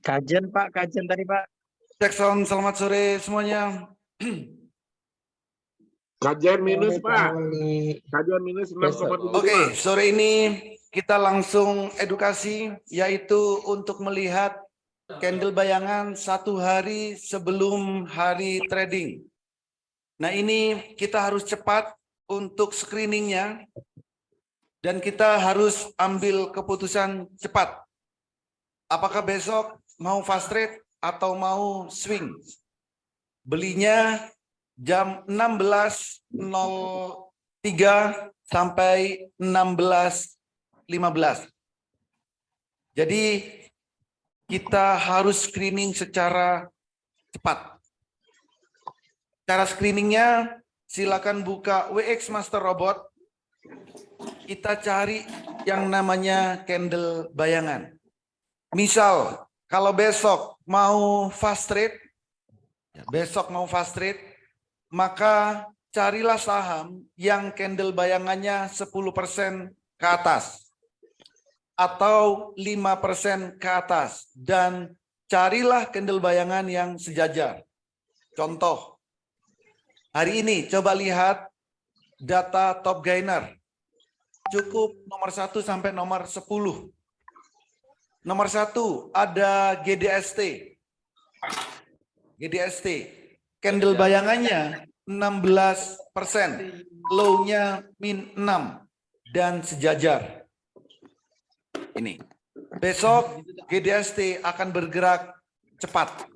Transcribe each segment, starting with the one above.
Kajian Pak, kajian tadi Pak. Cek sound, selamat sore semuanya. Kajian minus Pak. Kajian minus 6,72. Oke, sore ini kita langsung edukasi, yaitu untuk melihat candle bayangan satu hari sebelum hari trading. Nah, ini kita harus cepat untuk screeningnya, dan kita harus ambil keputusan cepat. Apakah besok mau fast trade atau mau swing? Belinya jam 16.03 sampai 16.15. Jadi kita harus screening secara cepat. Cara screeningnya, silakan buka WX Master Robot. Kita cari yang namanya candle bayangan. Misal, kalau besok mau fast trade, maka carilah saham yang candle bayangannya 10% ke atas atau 5% ke atas, dan carilah candle bayangan yang sejajar. Contoh, hari ini coba lihat data top gainer. Cukup nomor 1 sampai nomor 10. Nomor 1 ada GDST. Candle bayangannya 16%, low-nya min 6 dan sejajar. Ini. Besok GDST akan bergerak cepat.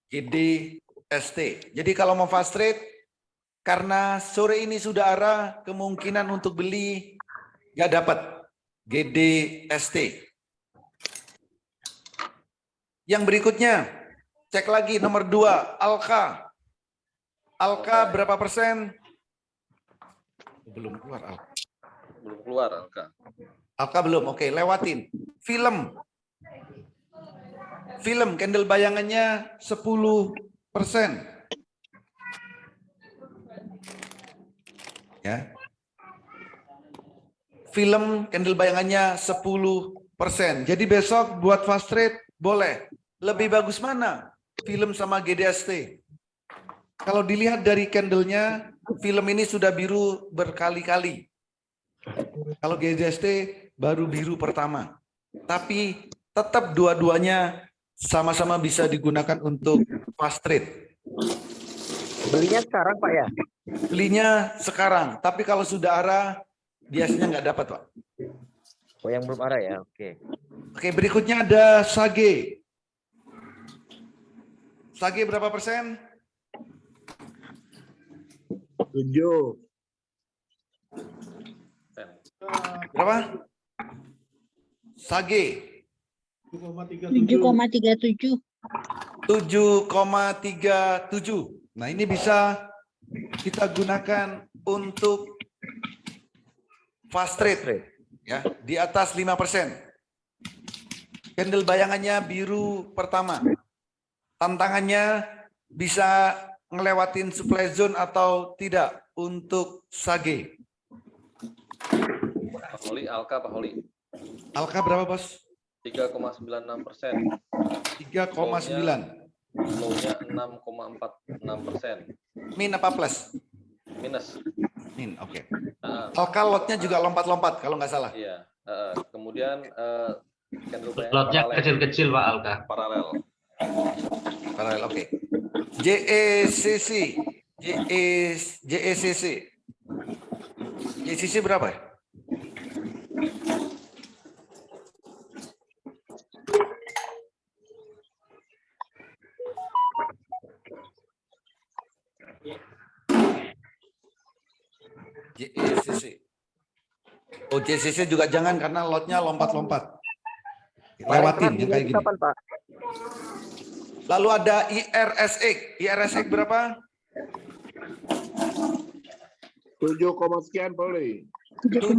GDST. Jadi kalau mau fast trade, karena sore ini sudah arah, kemungkinan untuk beli nggak dapat. GDST. Yang berikutnya, cek lagi nomor 2, Alka. Alka berapa persen? Belum keluar Alka. Belum keluar Alka. Alka belum, oke, lewatin. Film candle bayangannya 10%. Ya. Film candle bayangannya 10%. Jadi besok buat fast trade boleh. Lebih bagus mana? Film sama GDST. Kalau dilihat dari candlenya, film ini sudah biru berkali-kali. Kalau GDST baru biru pertama. Tapi tetap dua-duanya sama-sama bisa digunakan untuk fast trade. Belinya sekarang Pak ya? Belinya sekarang. Tapi kalau sudah arah, biasanya nggak dapat, Pak. Oh, yang belum arah ya? Oke. Oke, berikutnya ada Sage. Sage berapa persen? 7. Berapa? Sage. 7,37. 7,37. Nah, ini bisa kita gunakan untuk fast trade. Ya, di atas 5%. Candle bayangannya biru pertama. Tantangannya bisa ngelewatin supply zone atau tidak untuk Sage. Pak Holi, Alka Pak Holi. Alka berapa, Bos? 3,96%. 3,9. Low-nya 6,46%. Min apa plus? Minus. Min, oke. Nah, Alka lotnya juga lompat-lompat kalau nggak salah. iya. Kemudian candle bayangan Lotnya paralel. kecil-kecil Pak Alka. Paralel. Paralel, oke. JECC. JECC berapa ya? JECC. Oh, JCC juga jangan karena lotnya lompat-lompat. Lewatin yang kayak gini. Kapan Pak? Lalu ada IRSX. IRSX berapa? 7, sekian boleh. 7,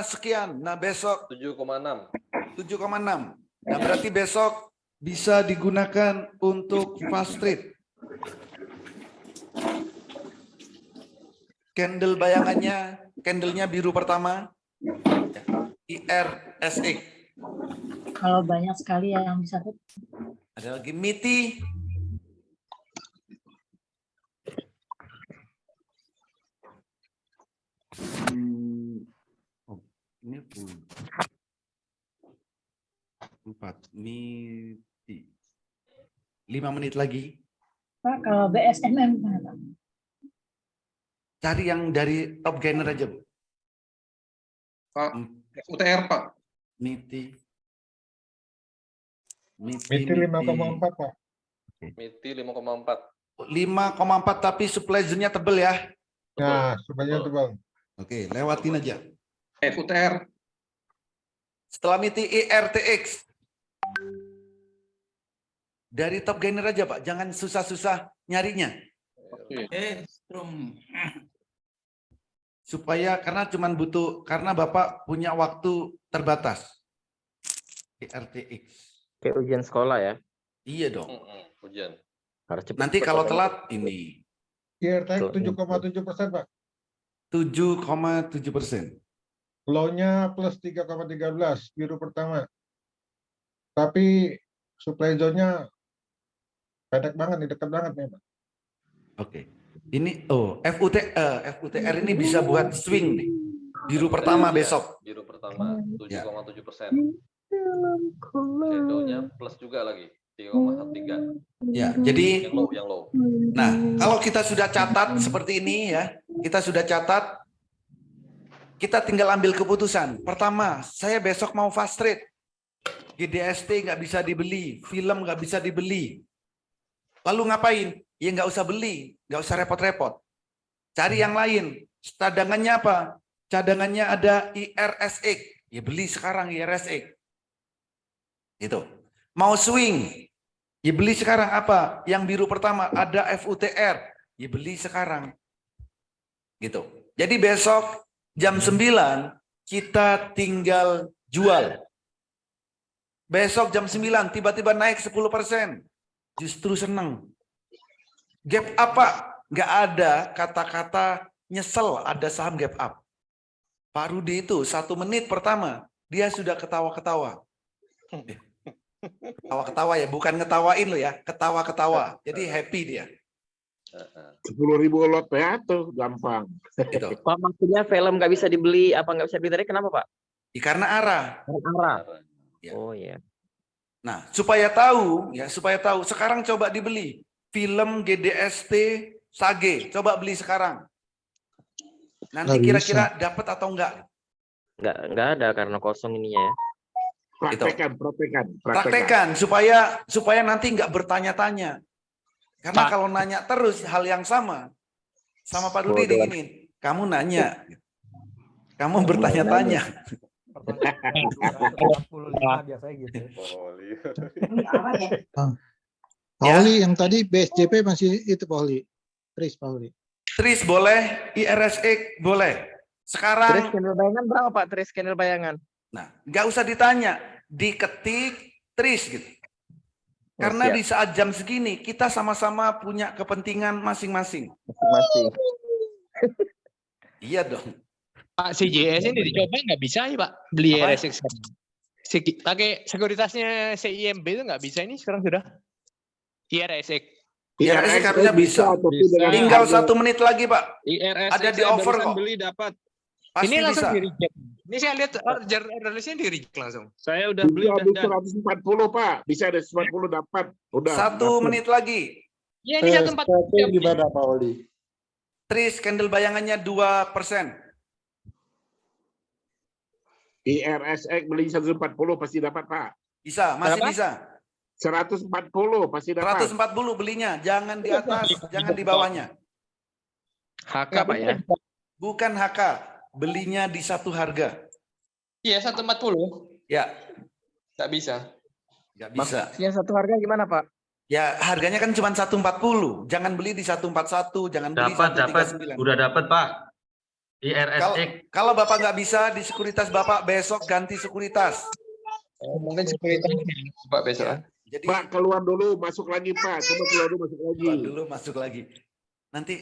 sekian. Nah, besok 7,6. 7,6. Nah, berarti besok bisa digunakan untuk fast trade. Candle bayangannya, candlenya biru pertama, IRSX. Kalau banyak sekali yang bisa tutup. Ada lagi MITI. Oh, ini 4 MITI. 5 menit lagi. Pak, kalau BSMM gimana, Pak? Cari yang dari top gainer aja, Bu. Pak, UTR Pak. MITI. MITI 5,4 Pak. MITI 5,4. 5,4 tapi supply zone-nya tebel ya. Nah, sebenarnya itu Bang. Oke, lewatin aja. UTR. Setelah MITI IRTX. Dari top gainer aja, Pak. Jangan susah-susah nyarinya. Supaya karena Bapak punya waktu terbatas. IRTX. Kayak ujian sekolah ya. Iya dong. Hujan. Harus cepat. Nanti kalau telat ini IRTX 7,7% Pak. 7,7%. Low-nya plus 3,13 biru pertama. Tapi supply zone-nya pendek banget nih, dekat banget nih Pak. Oke. Ini FUTR ini bisa buat swing nih. Biru pertama besok. Biru pertama Ya. 7,7%. Shadownya plus juga lagi 3,3. Ya, jadi Yang low. nah, kalau kita sudah catat seperti ini ya, kita sudah catat, kita tinggal ambil keputusan. Pertama, saya besok mau fast trade. GDST nggak bisa dibeli, film nggak bisa dibeli. Lalu ngapain? Ya nggak usah beli, nggak usah repot-repot. Cari yang lain. Cadangannya apa? Cadangannya ada IRSX. Ya beli sekarang IRSX. Itu. Mau swing? Ya beli sekarang apa? Yang biru pertama ada FUTR. Ya beli sekarang. Gitu. Jadi besok jam 9 kita tinggal jual. Besok jam 9 tiba-tiba naik 10%. Justru senang. Gap apa? Nggak ada kata-kata nyesel ada saham gap up. Pak Rudi itu 1 menit pertama dia sudah ketawa-ketawa. Ketawa-ketawa ya, bukan ngetawain lo ya, ketawa-ketawa. Jadi happy dia. 10.000 lot ya tuh gampang. Gitu. Pak, maksudnya film nggak bisa dibeli, apa nggak bisa dibeli tadi kenapa Pak? Karena arah. Arah. Ya. Oh ya. Nah, supaya tahu, sekarang coba dibeli. Film GDST Sage, coba beli sekarang. Nanti kira-kira dapat atau enggak? Nggak ada karena kosong ininya ya. Praktekan supaya nanti enggak bertanya-tanya. Karena kalau nanya terus hal yang sama Pak Rudi diginiin, kamu nanya, kamu bertanya-tanya. biasanya gitu. Pauli yang tadi BSJP masih itu Pauli. Tris boleh, IRSX boleh. Trace Sekarang, candle bayangan berapa Pak? Trace candle bayangan. nah nggak usah ditanya, diketik Tris gitu. Karena siap. di saat jam segini kita sama-sama punya kepentingan masing-masing. Masing. Iya dong. Pak, CJS ini dicoba nggak bisa ya Pak? Beli Apa? RSX sekarang. Pakai sekuritasnya CIMB itu nggak bisa ini sekarang sudah? IRSX. IRSX harusnya bisa. Tinggal 1 menit lagi Pak. IRSX Ada di offer kok. beli dapat. Pasti Ini langsung bisa. di reject. Ini saya lihat order listnya di reject langsung. Saya udah Bisa di 140 Pak, bisa ada 140 dapat. Udah. 1 menit lagi. Ya ini 140. Gimana Pak Oli? Tris candle bayangannya 2%. IRSX beli 140 pasti dapat Pak. Bisa, masih Berapa? bisa. 140 pasti dapat. 140 belinya, jangan di atas, jangan di bawahnya. HK Pak ya. Bukan HK, belinya di satu harga. Iya 140. Ya, Nggak bisa. nggak bisa. Maksudnya satu harga gimana Pak? Ya, harganya kan cuma 140. Jangan beli di 141, jangan beli Dapat, 139. udah dapat Pak. IRSX. Kalau Bapak nggak bisa di sekuritas Bapak, besok ganti sekuritas. Mungkin sekuritas Pak besok. Ya, jadi Pak keluar dulu, masuk lagi Pak. Coba keluar dulu, masuk lagi. keluar dulu masuk lagi. Nanti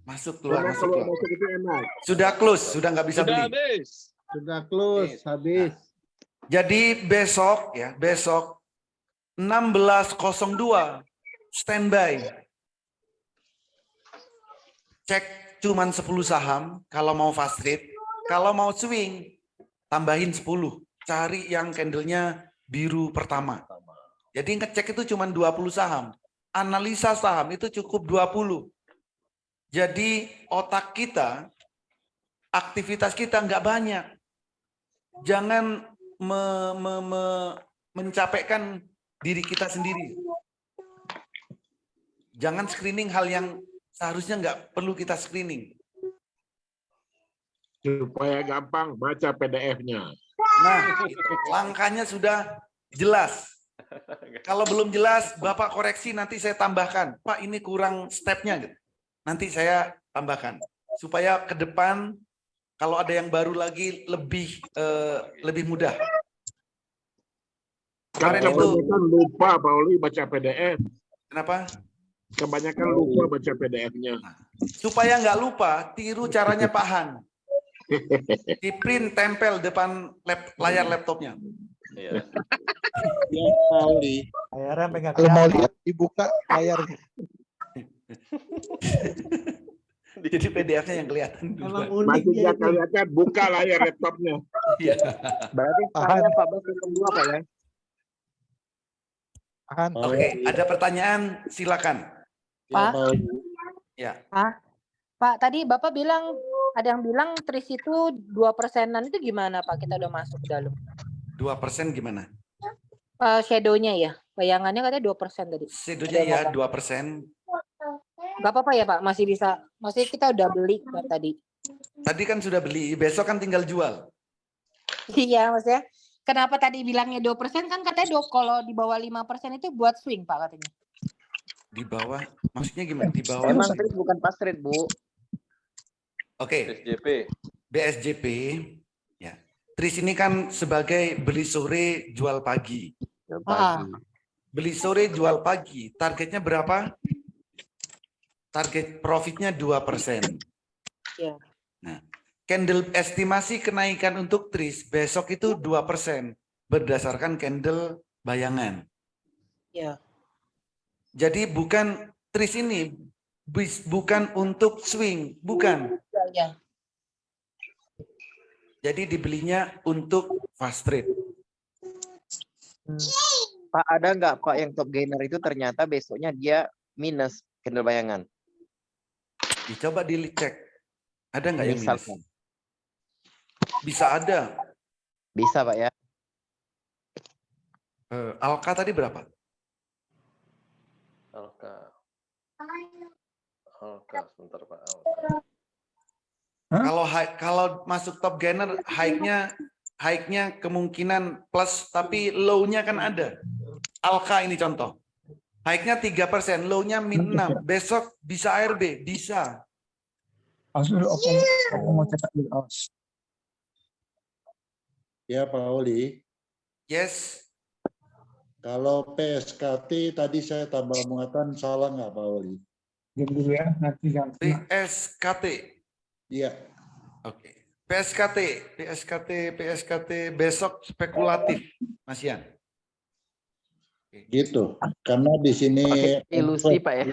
masuk keluar, Karena masuk kalau keluar. masuk itu enak. Sudah close, sudah nggak bisa beli. habis. Sudah close, habis. Jadi besok 16.02 standby. Cek cuman 10 saham kalau mau fast trade, kalau mau swing tambahin 10. Cari yang candlenya biru pertama. Jadi ngecek itu cuma 20 saham. Analisa saham itu cukup 20. Jadi otak kita, aktivitas kita nggak banyak. Jangan mencapekkan diri kita sendiri. Jangan screening hal yang seharusnya nggak perlu kita screening. Supaya gampang baca PDF-nya. Nah, itu. Langkahnya sudah jelas. Kalau belum jelas, Bapak koreksi, nanti saya tambahkan. Pak, ini kurang stepnya. Nanti saya tambahkan. Supaya ke depan, kalau ada yang baru lagi, lebih mudah. Kan Kemarin itu, kebanyakan lupa Pak Oli baca PDF. kenapa? Kebanyakan lupa baca PDF-nya. Supaya nggak lupa, tiru caranya Pak Han. Di print, tempel depan layar laptopnya. Iya. Kalau mau lihat dibuka layarnya. Jadi PDF-nya yang kelihatan duluan. Masih nggak kelihatan, buka layar laptopnya. Iya. Berarti saya 14.02 Pak ya. Oke, ada pertanyaan, silakan. Pak? Ya. Pak, tadi Bapak bilang, ada yang bilang tris itu 2%-an, itu gimana Pak? Kita udah masuk ke dalam. 2% gimana? Shadow-nya ya, bayangannya katanya 2% tadi. Shadow-nya ya 2%. Gak apa-apa ya Pak, masih bisa, masih kita udah beli Pak, tadi. Tadi kan sudah beli, besok kan tinggal jual. Iya, maksudnya, kenapa tadi bilangnya 2%, kan katanya kalau di bawah 5% itu buat swing Pak katanya. Di bawah, maksudnya gimana? Di bawah. Emang tris bukan fast trade, Bu. Oke, SJP. BSJP. Ya. Tris ini kan sebagai beli sore, jual pagi. Beli sore, jual pagi. Targetnya berapa? Target profitnya 2%. Iya. Nah, candle estimasi kenaikan untuk tris besok itu 2% berdasarkan candle bayangan. Iya. Jadi bukan tris ini bukan untuk swing, bukan. Iya. Jadi dibelinya untuk fast trade. Pak, ada nggak Pak yang top gainer itu ternyata besoknya dia minus candle bayangan? Dicoba dicek. Ada nggak yang minus? Misalkan. Bisa ada. Bisa Pak ya. Alka tadi berapa? Alka, sebentar Pak. Kalau masuk top gainer, high-nya kemungkinan plus, tapi low-nya kan ada. Alka ini contoh. High-nya 3%, low-nya min 6. Besok bisa ARB, bisa. Ya Pak Oli, Yes. kalau PSKT tadi saya tambah muatan, salah nggak Pak Oli? PSKT. Iya. Oke. PSKT besok spekulatif, Mas Yan. Gitu. Karena di sini Pakai ilusi Pak ya.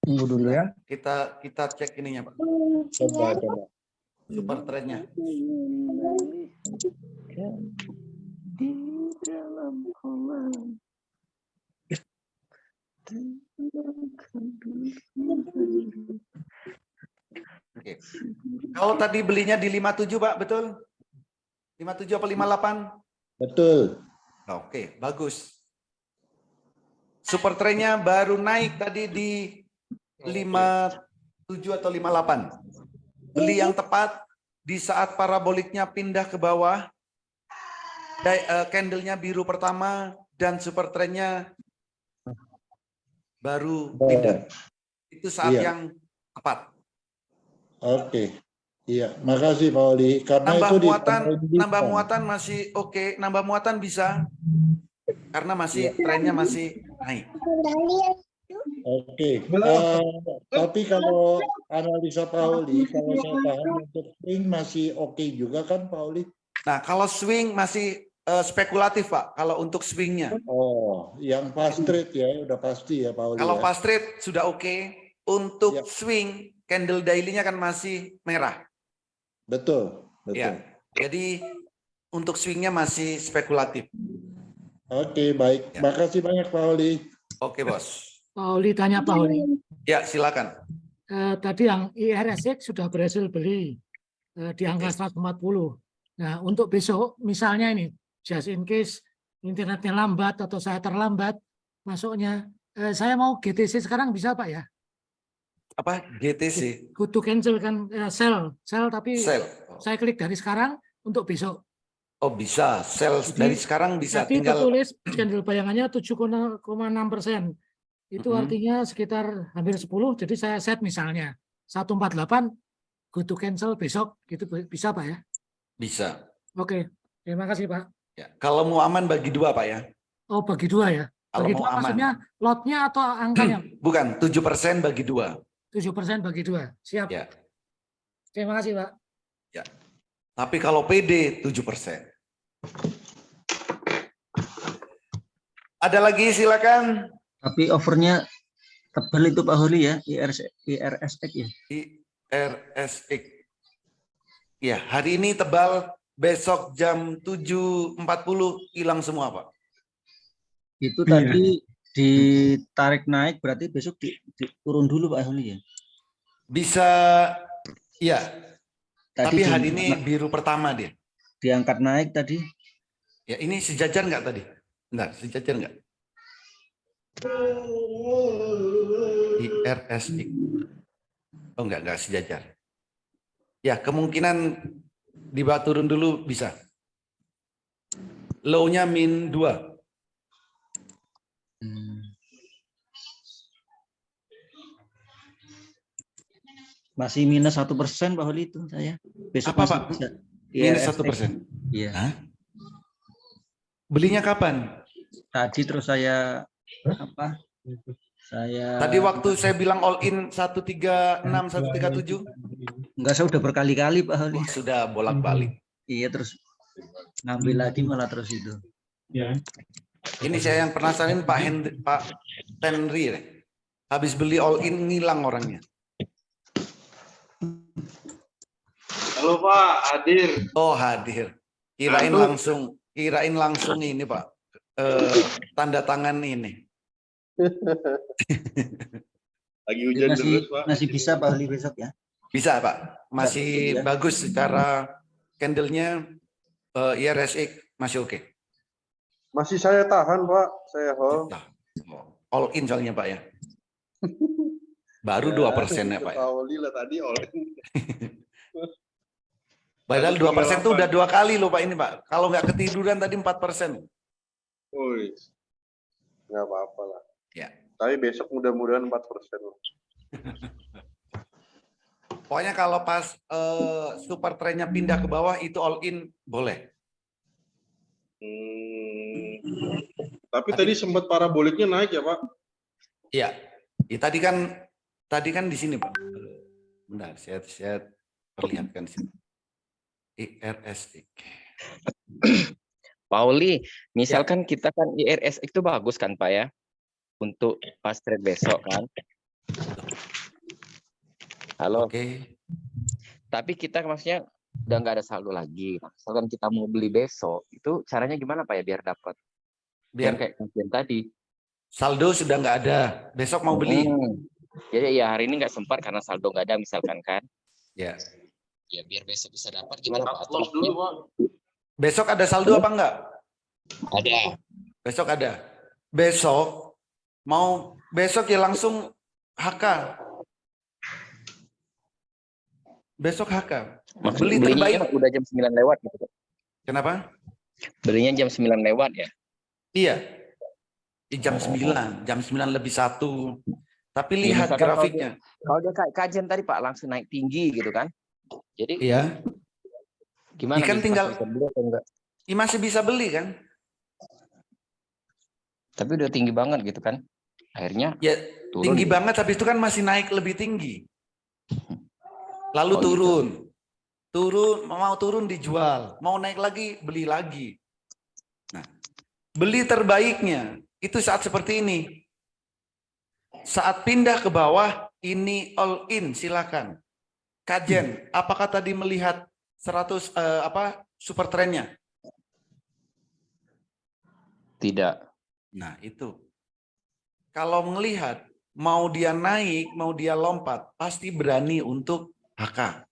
Tunggu dulu ya. Kita cek ininya, Pak. Coba. Super trendnya. Oke. Kalau tadi belinya di 57, Pak, betul? 57 apa 58? Betul. Oke, bagus. Super trendnya baru naik tadi di 57 atau 58. Beli yang tepat di saat paraboliknya pindah ke bawah, candlenya biru pertama, dan super trendnya baru pindah. Itu saat Iya. yang tepat. Oke. Iya, makasih Pak Oli. Karena Nambah muatan masih oke, nambah muatan bisa karena masih trennya masih naik. Oke. Tapi kalau analisa Pak Oli, kalau saya paham untuk swing masih oke juga kan Pak Oli? Nah, kalau swing masih spekulatif, Pak. Kalau untuk swingnya. Oh, yang fast trade ya, udah pasti ya Pak Oli. Kalau ya? fast trade sudah oke. Untuk Ya. swing, candle daily-nya kan masih merah. Betul, betul. Ya. Jadi untuk swingnya masih spekulatif. Oke, baik. Ya. Makasih banyak Pak Oli. Oke, Bos. Pak Oli tanya Pak Oli. Ya, silakan. Tadi yang IRSX sudah berhasil beli di angka 140. Nah, untuk besok misalnya ini, just in case internetnya lambat atau saya terlambat masuknya, saya mau GTC sekarang bisa Pak ya? Apa? GTC? Go to cancel kan, sell tapi Sell. saya klik dari sekarang untuk besok. Oh, bisa. Sell Jadi, dari sekarang bisa. Tadi Tinggal tertulis candle bayangannya 7,6%. Itu artinya sekitar hampir 10. Jadi saya set misalnya 148 go to cancel besok gitu bisa Pak ya? bisa. Oke, terima kasih Pak. Ya. Kalau mau aman bagi 2, Pak ya. Oh bagi 2 ya? Kalau Bagi mau 2 aman. maksudnya lotnya atau angkanya? Bukan, 7% bagi 2. 7% bagi 2. Siap. Ya. Terima kasih Pak. Ya. Tapi kalau PD 7%. Ada lagi silakan. Tapi overnya tebal itu Pak Holi ya, IRSX ya. IRSX. Ya, hari ini tebal, besok jam 7.40 hilang semua, Pak. Itu tadi ditarik naik, berarti besok turun dulu Pak Holi ya. Bisa, ya. Tadi Tapi hari ini biru pertama dia. Diangkat naik tadi. Ya, ini sejajar nggak tadi? Bentar, sejajar nggak? IRSX. Oh, nggak sejajar. Ya, kemungkinan dibawa turun dulu bisa. Low-nya -2. Masih minus 1% Pak Holi itu saya. Besok Apa masih Pak? bisa. Minus IRSX. 1%. Iya. Hah? Belinya kapan? Tadi terus saya apa? Saya Tadi waktu saya bilang all in 136, 137. enggak, saya udah berkali-kali Pak Holi. Oh, sudah bolak-balik. Iya, terus ngambil lagi malah terus itu. Ya. Ini saya yang penasaran Pak Henry. Habis beli all in ngilang orangnya. Halo Pak, hadir. Oh, hadir. Kirain langsung ini Pak. Tanda tangan ini. Lagi hujan terus Pak. Masih bisa Pak Holi besok ya. Bisa Pak. Masih Ya. bagus secara candlenya, IRSX masih oke. Masih saya tahan Pak, saya hold. All in soalnya Pak ya. Baru 2% ya Pak. Ya. Lah tadi all in. Padahal 2% itu udah 2 kali loh Pak ini Pak. Kalau nggak ketiduran tadi 4%. Wih, nggak apa-apa lah. Ya. Tapi besok mudah-mudahan 4% loh. Pokoknya kalau pas super trendnya pindah ke bawah itu all in boleh. Tapi tadi sempat paraboliknya naik ya Pak? Iya. Ya, tadi kan di sini Pak. Bentar, saya perlihatkan di sini. IRSX. Pauli, misalkan kita kan IRSX itu bagus kan Pak ya, untuk pas trade besok kan. Halo. Oke. Tapi kita maksudnya udah nggak ada saldo lagi. Misalkan kita mau beli besok, itu caranya gimana Pak ya biar dapat? Biar kayak mungkin tadi. Saldo sudah nggak ada. Besok mau beli. Jadi ya hari ini nggak sempat karena saldo nggak ada misalkan kan. Ya. Ya biar besok bisa dapat gimana Pak? Close dulu Pak. Besok ada saldo apa enggak? Ada. Besok ada. Besok ya langsung HK. Besok HK. Beli belinya terbaik. udah jam 9 lewat gitu. Kenapa? Belinya jam 9 lewat ya. Iya. Di jam 9, jam 9 lebih 1. Tapi Ya, lihat misalkan grafiknya. Kalau dia kajian tadi Pak langsung naik tinggi gitu kan. Jadi Iya. gimana? Ikan bisa tinggal beli atau enggak? masih bisa beli kan? Tapi udah tinggi banget gitu kan. Akhirnya Ya, turun. tinggi banget, habis itu kan masih naik lebih tinggi. Lalu Oh, gitu. turun, mau turun dijual, mau naik lagi beli lagi. Nah, beli terbaiknya itu saat seperti ini. Saat pindah ke bawah, ini all in, silakan. Kajen, apakah tadi melihat 100 super trennya? Tidak. Nah, itu. Kalau melihat mau dia naik, mau dia lompat, pasti berani untuk HK.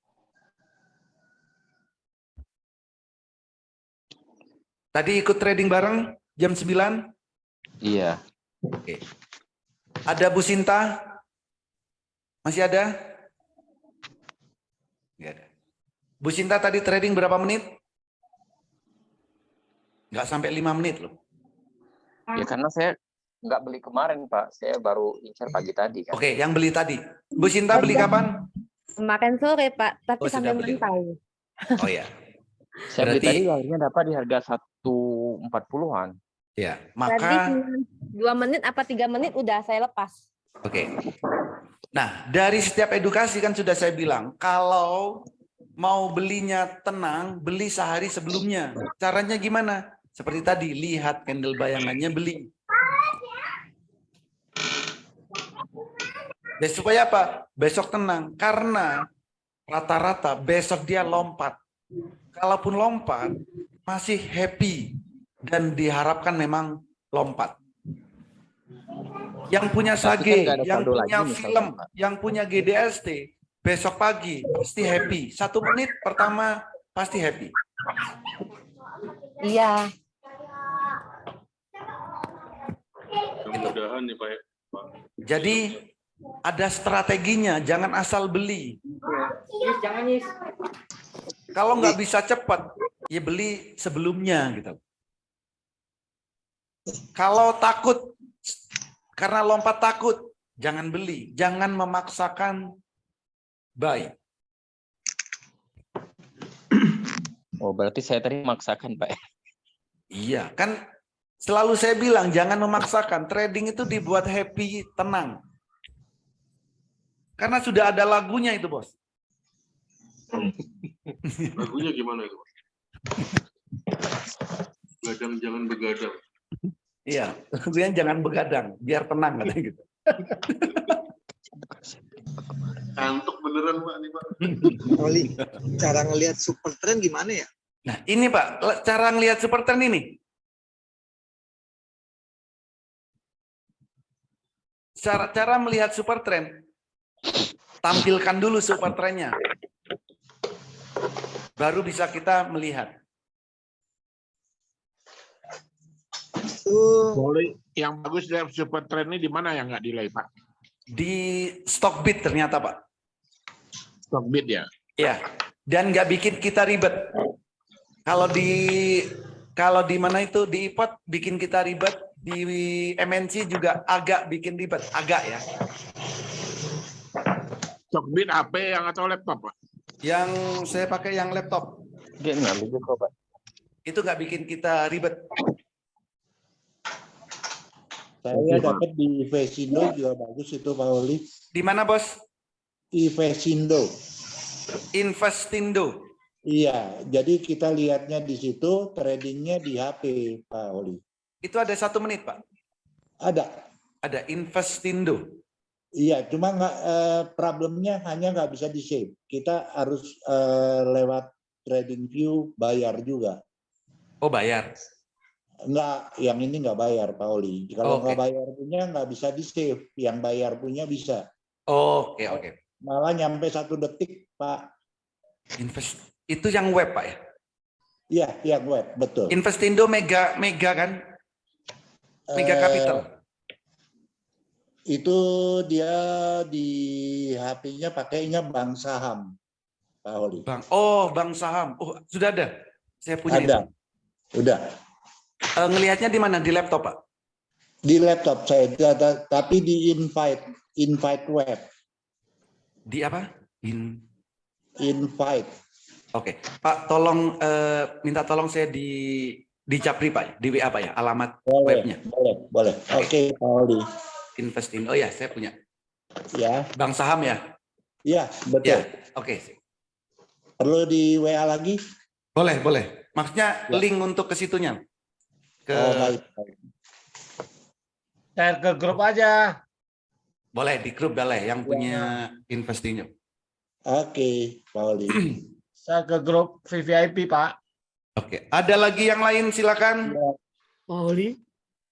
Tadi ikut trading bareng jam 9? Iya. Oke. Ada Bu Sinta? Masih ada? Nggak ada. Bu Sinta tadi trading berapa menit? Nggak sampai 5 menit loh. Ya karena saya nggak beli kemarin, Pak. Saya baru incar pagi tadi kan. Oke, yang beli tadi. Bu Sinta beli kapan? Kemarin sore, Pak, tapi Oh, sampai sudah beli. mental. Oh ya. Saya beli Berarti- tadi akhirnya dapat di harga 140-an. Ya, Berarti maka 2 menit apa 3 menit udah saya lepas. oke. Nah, dari setiap edukasi kan sudah saya bilang, kalau mau belinya tenang, beli sehari sebelumnya. Caranya gimana? Seperti tadi, lihat candle bayangannya, beli. Supaya apa? Besok tenang. Karena rata-rata besok dia lompat. Kalaupun lompat, masih happy. Dan diharapkan memang lompat. Yang punya Tapi Sage, kan nggak ada yang saldo punya lagi misalkan, film, Pak. yang punya GDST, besok pagi pasti happy. 1 menit pertama pasti happy. Iya. Mudah-mudahan nih Pak. Jadi ada strateginya, jangan asal beli. Jangan, Yus. Kalau nggak bisa cepat, ya beli sebelumnya gitu. Kalau takut, karena lompat takut, jangan beli. Jangan memaksakan buy. Oh, berarti saya tadi memaksakan, Pak. Iya, kan selalu saya bilang jangan memaksakan. Trading itu dibuat happy, tenang. Karena sudah ada lagunya itu, Bos. Lagunya gimana itu? Begadang jangan begadang. Iya, kemudian jangan begadang, biar tenang katanya gitu. Kantuk beneran Pak nih Pak. Oli, cara ngelihat super trend gimana ya? Nah, ini Pak, cara ngelihat super trend ini. Cara melihat super trend, tampilkan dulu super trendnya. Baru bisa kita melihat. Boleh yang bagus dari super trend ini di mana yang nggak delay Pak? Di Stockbit ternyata Pak. Stockbit ya? Ya, dan nggak bikin kita ribet. Kalau di mana itu di iPod bikin kita ribet, di MNC juga agak bikin ribet, agak ya. Stockbit HP yang atau laptop Pak? Yang saya pakai yang laptop. Dia nggak lucu kok, Pak. Itu nggak bikin kita ribet. Saya dapat di Vesindo juga bagus itu Pak Oli. Di mana Bos? Di Vesindo. Investindo. Iya, jadi kita lihatnya di situ, tradingnya di HP Pak Oli. Itu ada 1 menit Pak? Ada. Ada Investindo. Iya, cuma problemnya hanya nggak bisa di save. Kita harus lewat TradingView bayar juga. Oh bayar? Enggak, yang ini nggak bayar Pak Oli. Kalau nggak bayar punya nggak bisa di save, yang bayar punya bisa. Oke. Malah nyampe 1 detik Pak. Itu yang web Pak ya? Iya, yang web, betul. Investindo mega kan? Mega Capital. Itu dia di HP-nya pakainya bank saham, Pak Oli. Bank saham. Oh, sudah ada. Saya punya Ada. itu. Udah. Ngelihatnya di mana? Di laptop, Pak? Di laptop saya, tapi di invite web. Di apa? Invite. Oke, Pak, tolong minta tolong saya di Capri Pak, di WA Pak ya, alamat webnya. Boleh. Oke, Pak Oli. Investindo. Oh ya, saya punya. Ya. Bank saham ya? Iya, betul. Ya, oke. Perlu di WA lagi? Boleh, boleh. Maksudnya Ya. link untuk ke situnya. Oh, baik. Share ke grup aja. Boleh di grup boleh yang punya Investindo. Oke, Pak Oli. Share ke grup VVIP, Pak. Oke, ada lagi yang lain silakan. Pak Oli,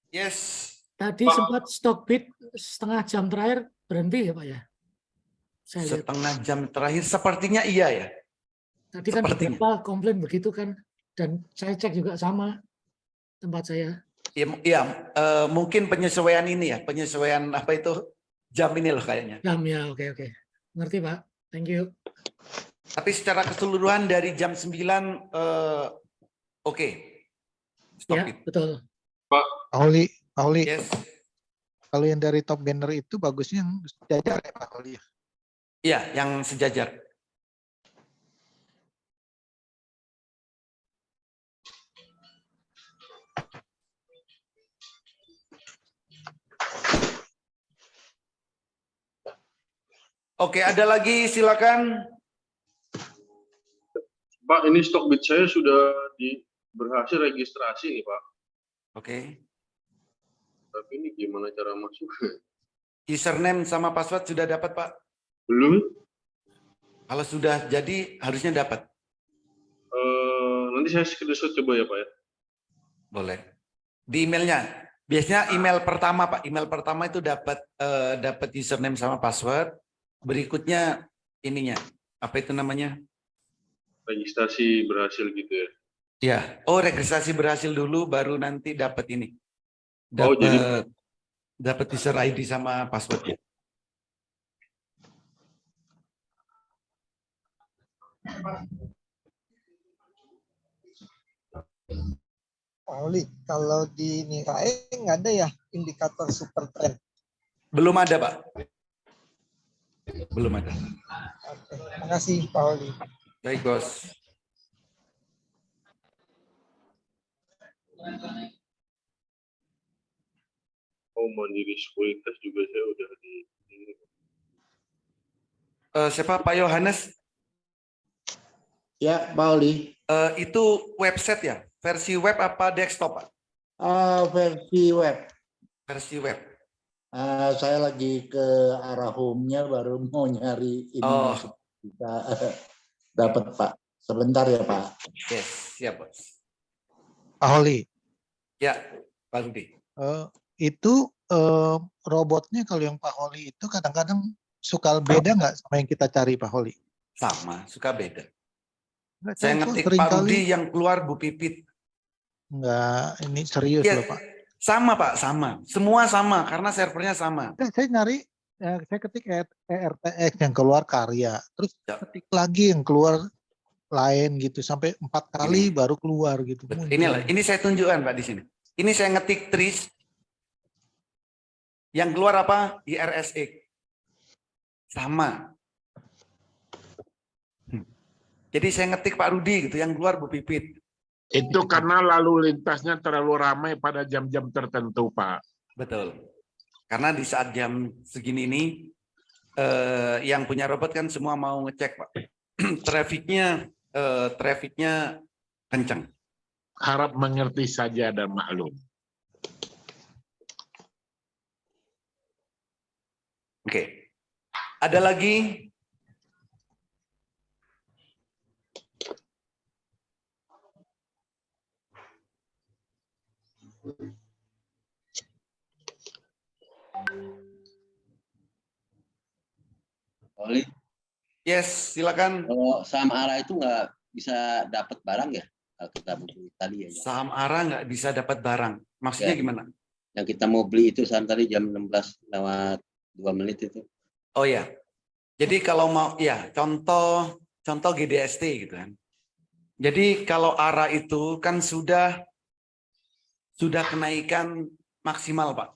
Yes. tadi sempat stop bid setengah jam terakhir berhenti ya Pak ya? Saya lihat. Setengah jam terakhir sepertinya iya ya. Tadi kan Sepertinya. beberapa komplain begitu kan, dan saya cek juga sama tempat saya. Iya, mungkin penyesuaian ini ya, penyesuaian apa itu jam ini loh kayaknya. Jam ya, oke. Ngerti Pak, thank you. Tapi secara keseluruhan dari jam 9 oke. Stop Ya, it. betul. Pak Oli, Yes. kalau yang dari top banner itu bagusnya yang sejajar ya Pak Oli? Iya, yang sejajar. Oke, ada lagi silakan. Pak, ini stok bid saya sudah berhasil registrasi nih Pak. Oke. Tapi ini gimana cara masuk? Username sama password sudah dapat Pak? Belum. Kalau sudah jadi harusnya dapat. Nanti saya screenshot coba ya Pak ya. Boleh. Di emailnya. Biasanya email pertama Pak. Email pertama itu dapat dapat username sama password. Berikutnya ininya. Apa itu namanya? Registrasi berhasil gitu ya. Ya. Oh, registrasi berhasil dulu baru nanti dapat ini. Oh, jadi Dapat user ID sama passwordnya. Pak Oli, kalau di Nirae nggak ada ya indikator super trend? Belum ada Pak. Belum ada. Oke, terima kasih Pak Oli. Baik Bos. oh Mandiri Sekuritas juga saya udah di Siapa Pak Yohanes? Ya, Pak Oli. Itu website ya? Versi web apa desktop Pak? Versi web. Versi web. Saya lagi ke arah home-nya baru mau nyari ini. Oh. Bisa dapat Pak. Sebentar ya Pak. Yes, siap Bos. Pak Oli, Ya, Pak Rudi. itu robotnya kalau yang Pak Oli itu kadang-kadang suka beda nggak sama yang kita cari Pak Oli? Sama, suka beda. Nggak Saya tahu kok, ngetik sering Pak kali. Rudi yang keluar Bu Pipit. Enggak, ini serius Ya, loh Pak. sama Pak, sama. Semua sama karena servernya sama. Saya nyari, saya ketik ERTX yang keluar karya, terus ketik lagi yang keluar lain gitu sampai 4 kali baru keluar gitu. Inilah, ini saya tunjukkan Pak di sini. Ini saya ngetik tris. Yang keluar apa? IRSX. Sama. Jadi saya ngetik Pak Rudi gitu, yang keluar Bu Pipit. Itu karena lalu lintasnya terlalu ramai pada jam-jam tertentu, Pak. Betul. Karena di saat jam segini ini, yang punya robot kan semua mau ngecek Pak. Trafficnya kencang. Harap mengerti saja dan maklum. Oke. Ada lagi? Oli, Yes, silakan. kalau saham ARA itu nggak bisa dapat barang ya? Kalau kita beli tadi ya. Saham ARA nggak bisa dapat barang. Maksudnya Ya. gimana? Yang kita mau beli itu saham tadi jam 16:02 itu. Oh ya. Jadi kalau mau ya contoh GDST gitu kan. Jadi kalau ARA itu kan sudah kenaikan maksimal Pak.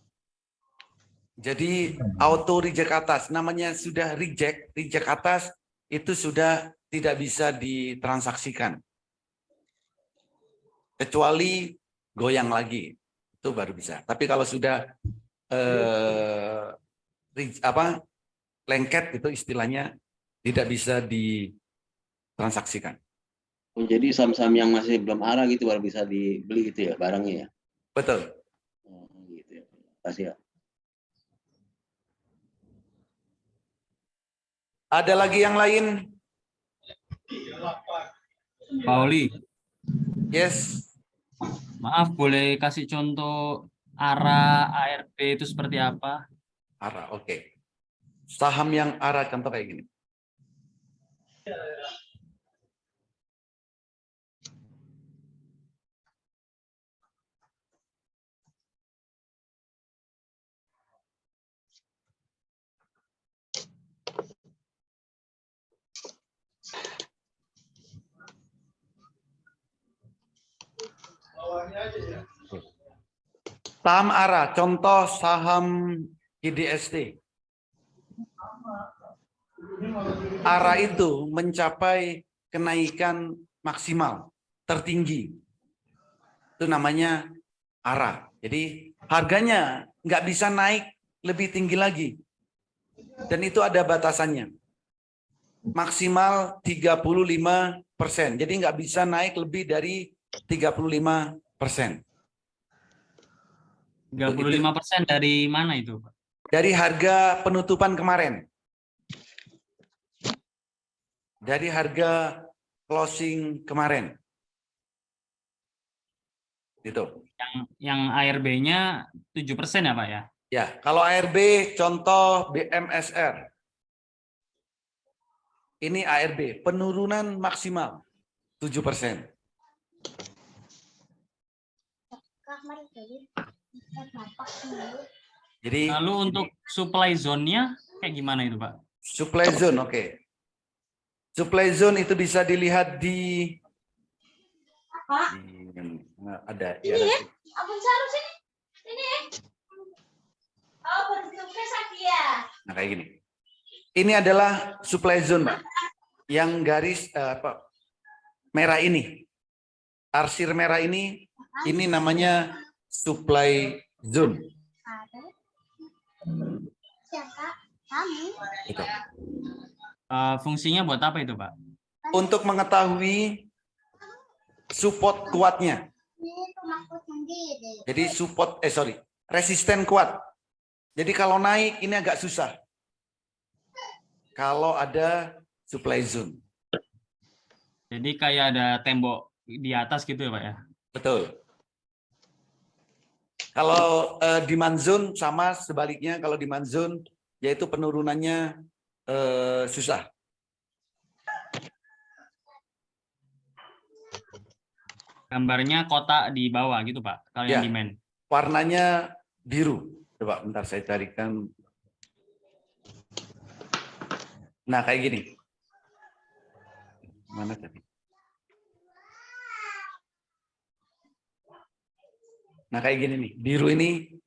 Jadi auto reject atas, namanya sudah reject atas itu sudah tidak bisa ditransaksikan. Kecuali goyang lagi, itu baru bisa. Tapi kalau sudah lengket itu istilahnya tidak bisa ditransaksikan. Oh, jadi saham-saham yang masih belum arah gitu baru bisa dibeli gitu ya barangnya ya. Betul. Oh, gitu ya. Kasih ya. Ada lagi yang lain? Pak Oli, Yes. maaf boleh kasih contoh arah ARB itu seperti apa? ARA, oke. Saham yang ARA contoh kayak gini. Saham ARA, contoh saham IDST. ARA itu mencapai kenaikan maksimal tertinggi. Itu namanya ARA. Jadi harganya nggak bisa naik lebih tinggi lagi. Dan itu ada batasannya. Maksimal 35%. Jadi nggak bisa naik lebih dari 35%. 35% dari mana itu, Pak? Dari harga penutupan kemarin. Dari harga closing kemarin. Gitu. Yang ARB-nya 7% ya, Pak ya? Ya, kalau ARB contoh BMSR. Ini ARB, penurunan maksimal 7%. Jadi lalu untuk supply zone-nya kayak gimana itu, Pak? Supply zone, oke. Supply zone itu bisa dilihat di ada ya. Nah, kayak gini. Ini adalah supply zone, Pak. Yang garis merah ini. Arsir merah ini namanya supply zone. Gitu. Fungsinya buat apa itu, Pak? Untuk mengetahui support kuatnya. Jadi resisten kuat. Jadi kalau naik ini agak susah. Kalau ada supply zone. Jadi kayak ada tembok di atas gitu ya, Pak ya? Betul. Kalau demand zone sama sebaliknya, kalau demand zone yaitu penurunannya susah. Gambarnya kotak di bawah gitu, Pak, kalau Ya, yang demand. warnanya biru. Coba bentar saya carikan. Nah, kayak gini. Mana tadi? Nah, kayak gini nih. Biru ini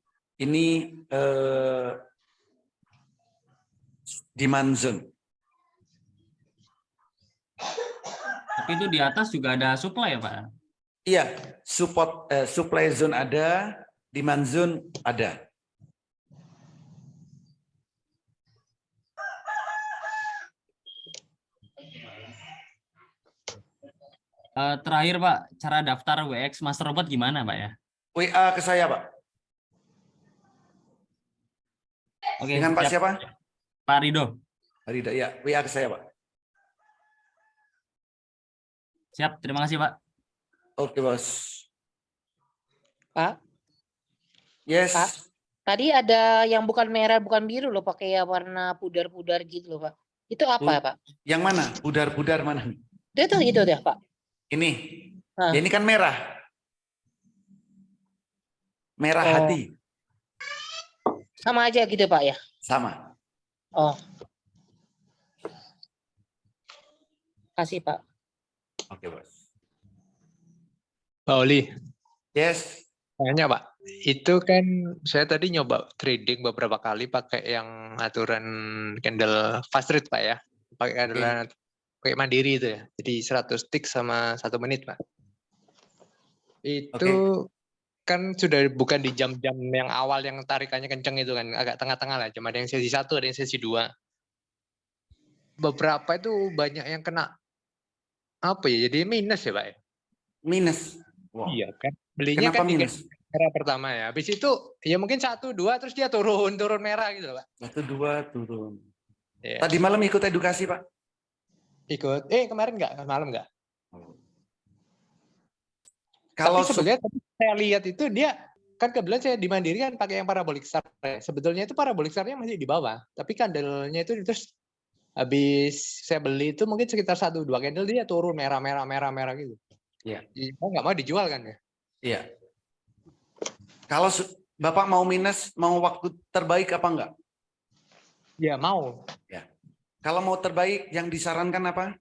demand zone. Tapi itu di atas juga ada supply ya, Pak? Iya, supply zone ada, demand zone ada. Terakhir, Pak, cara daftar WX Master Robot gimana, Pak ya? WA ke saya, Pak. Oke, dengan Pak siapa? Pak Rido. Pak Rido, ya. WA ke saya, Pak. Siap, terima kasih, Pak. Oke, Bos. Pak? Yes. Pak, tadi ada yang bukan merah, bukan biru loh, pakai warna pudar-pudar gitu loh, Pak. Itu apa, Pak? Yang mana? Pudar-pudar mana? Itu ya, Pak. Ini. Ya, ini kan merah. Merah hati. Sama aja gitu, Pak ya? Sama. Oh. Kasih, Pak. Oke, Bos. Pak Oli. Yes. Tanya, Pak. Itu kan saya tadi nyoba trading beberapa kali pakai yang aturan candle fast trade, Pak ya. Pakai adalah pakai mandiri itu ya. Jadi 100 tick sama 1 menit, Pak. Itu kan sudah bukan di jam-jam yang awal yang tarikannya kenceng itu kan, agak tengah-tengah lah. Cuma ada yang sesi 1, ada yang sesi 2. Beberapa itu banyak yang kena apa ya? Jadi minus ya, Pak ya? Minus. Wow. Iya kan. Belinya Kenapa kan minus? merah pertama ya. Habis itu ya mungkin 1, 2 terus dia turun merah gitu loh, Pak. 1, 2 turun. Iya. Tadi malam ikut edukasi, Pak? Ikut. Kemarin enggak, malam enggak. Kalau Tapi sebenarnya tadi saya lihat itu dia kan kebetulan saya di Mandiri kan pakai yang parabolic star. Sebetulnya itu parabolic starnya masih di bawah, tapi candlenya itu terus habis saya beli itu mungkin sekitar 1-2 candle dia turun merah gitu. Iya. Nggak mau dijual kan ya? Iya. Kalau Bapak mau minus, mau waktu terbaik apa enggak? Ya mau. Ya. Kalau mau terbaik yang disarankan apa?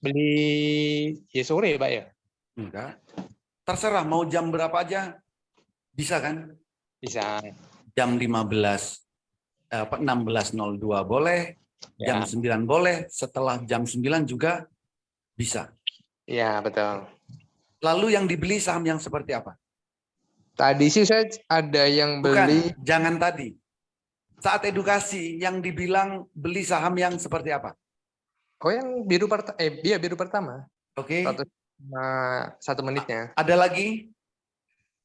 Beli ya sore Pak ya? Enggak. Terserah mau jam berapa aja bisa kan? Bisa. Jam 16.02 boleh, jam 9 boleh, setelah jam 9 juga bisa. Iya, betul. Lalu yang dibeli saham yang seperti apa? Tadi sih saya ada yang beli. Bukan, jangan tadi. Saat edukasi yang dibilang beli saham yang seperti apa? Oh, yang biru pertama. Oke. 1 menitnya. Ada lagi?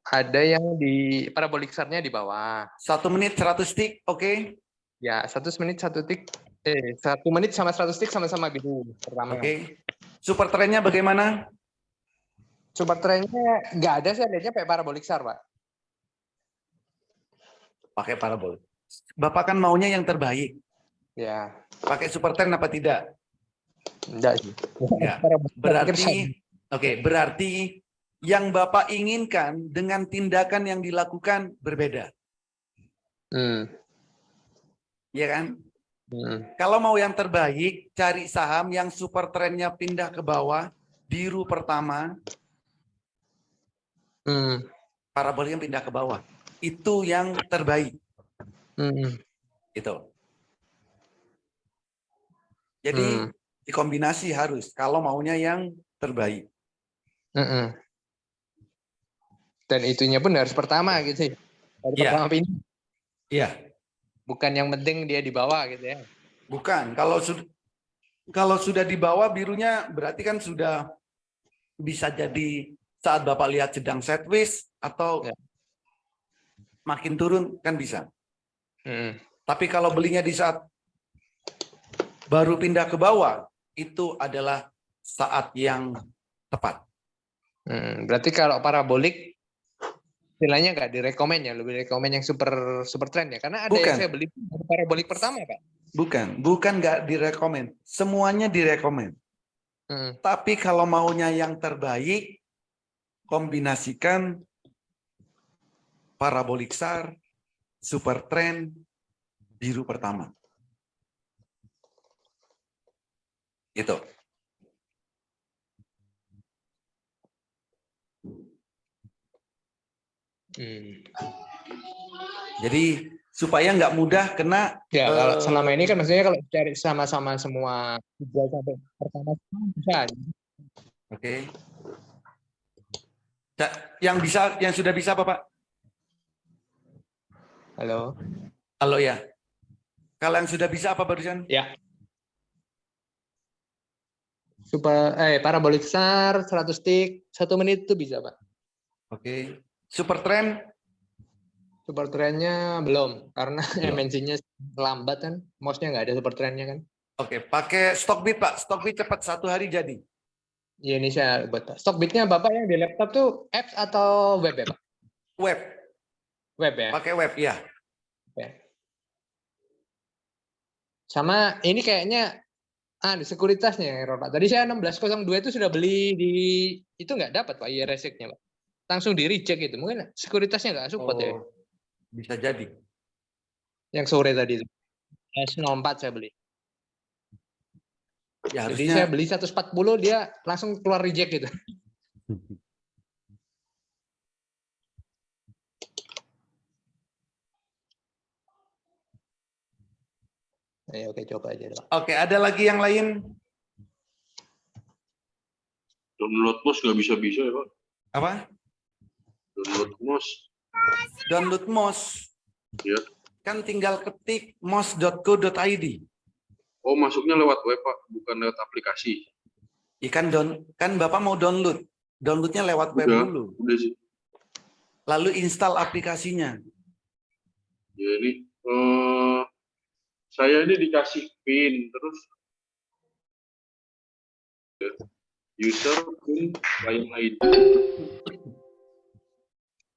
Ada yang di parabolic star-nya di bawah. 1 menit 100 stick, oke? Ya, 1 menit 1 tick. 1 menit sama 100 stick sama-sama biru pertama. Oke. Super trendnya bagaimana? Super trendnya nggak ada, saya lihatnya pakai parabolic star, Pak. Pakai parabol. Bapak kan maunya yang terbaik. Ya. Pakai super trend apa tidak? Enggak sih. Ya. Berarti yang Bapak inginkan dengan tindakan yang dilakukan berbeda. Iya kan? Kalau mau yang terbaik, cari saham yang super trendnya pindah ke bawah, biru pertama, parabolnya pindah ke bawah. Itu yang terbaik. Itu. Jadi dikombinasi harus kalau maunya yang terbaik. Dan itunya pun harus pertama gitu. Dari pertama pindah. Iya. Bukan yang penting dia di bawah gitu ya. Bukan. Kalau sudah di bawah birunya berarti kan sudah bisa jadi saat Bapak lihat sedang sideways atau makin turun kan bisa. Tapi kalau belinya di saat baru pindah ke bawah, itu adalah saat yang tepat. Berarti kalau parabolik istilahnya nggak direkomend ya, lebih rekomend yang super trend ya, karena ada yang saya beli parabolik pertama, Pak. Bukan nggak direkomend, semuanya direkomend. Tapi kalau maunya yang terbaik, kombinasikan parabolik star, super trend, biru pertama. Itu. Jadi supaya nggak mudah kena. Ya kalau selama ini kan maksudnya kalau cari sama-sama semua 3 sampai pertama bisa. Oke. Yang sudah bisa apa Pak? Halo. Halo ya. Kalau yang sudah bisa apa barusan? Ya. Parabolik star 100 stick 1 menit itu bisa Pak. Oke. Super trend? Super trendnya belum, karena MNC-nya lambat kan, mouse-nya nggak ada super trendnya kan. Oke, pakai Stockbit Pak, Stockbit cepat 1 hari jadi. Iya ini saya buat Pak. Stockbit-nya Bapak yang di laptop tuh apps atau web ya Pak? Web. Web ya? Pakai web, ya. Oke. Sama ini kayaknya di sekuritasnya error Pak. Tadi saya 1602 itu sudah beli di, itu nggak dapat Pak IRS-nya Pak. Langsung di reject itu, mungkin sekuritasnya nggak support ya. Bisa jadi. Yang sore tadi itu. S04 saya beli. Ya, jadi harusnya... saya beli 140 dia langsung keluar reject gitu. Oke, coba aja. Oke, ada lagi yang lain? Download bos nggak bisa-bisa ya Pak. Apa? Download MOS. Download MOS. Ya. Kan tinggal ketik mos.co.id. Oh, masuknya lewat web, Pak, bukan lewat aplikasi. Kan Bapak mau download. Downloadnya lewat web dulu. Udah sih. Lalu install aplikasinya. Jadi saya ini dikasih PIN terus user PIN lain ID.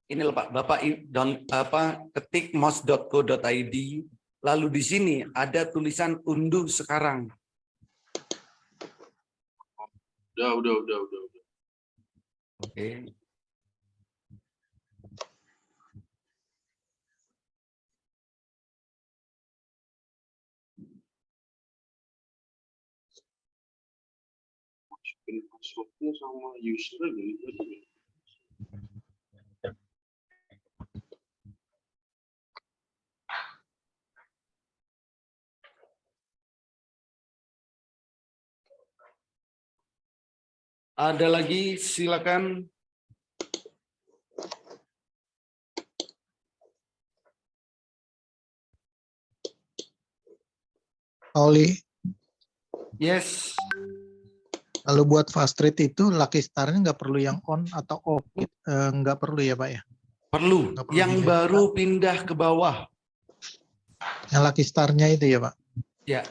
Ini loh Pak, Bapak ketik mos.co.id, lalu di sini ada tulisan unduh sekarang. Udah. Oke. Masukin passwordnya sama usernya gitu. Ada lagi, silakan. Oli, Yes. kalau buat fast trade itu lucky star-nya nggak perlu yang on atau off, nggak perlu ya Pak ya? Perlu. Yang baru pindah ke bawah. Yang lucky star-nya itu ya Pak? Ya.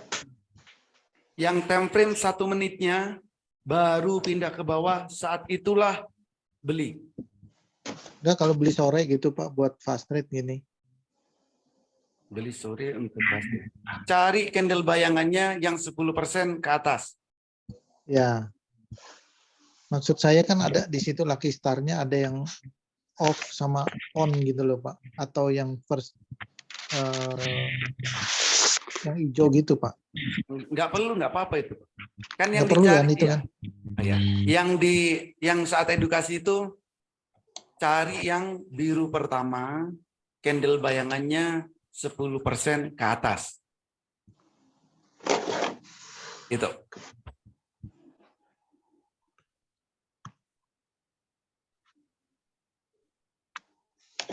Yang time frame 1 menitnya baru pindah ke bawah, saat itulah beli. Udah kalau beli sore gitu Pak buat fast trade gini. Beli sore untuk pasti. Cari candle bayangannya yang 10% ke atas. Ya. Maksud saya kan ada di situ lucky star-nya ada yang off sama on gitu loh Pak. Atau yang first yang hijau gitu Pak. Nggak perlu, nggak apa-apa itu. Kan yang Nggak perlu dicari kan itu ya. kan? Ya. Yang saat edukasi itu cari yang biru pertama, candle bayangannya 10% ke atas. Itu.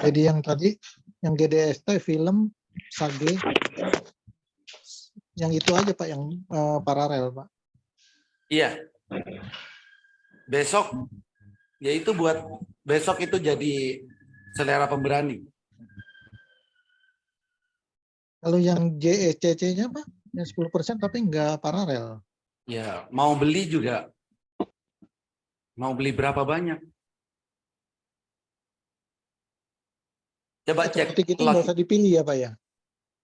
Jadi yang tadi, yang GDST, film, Sage, yang itu aja Pak, yang paralel Pak. Iya. Besok, yaitu buat besok itu jadi selera pemberani. Kalau yang JECC-nya Pak, yang 10% tapi nggak paralel. Ya, mau beli juga. Mau beli berapa banyak? Coba cek Ketik itu nggak usah dipilih ya Pak ya?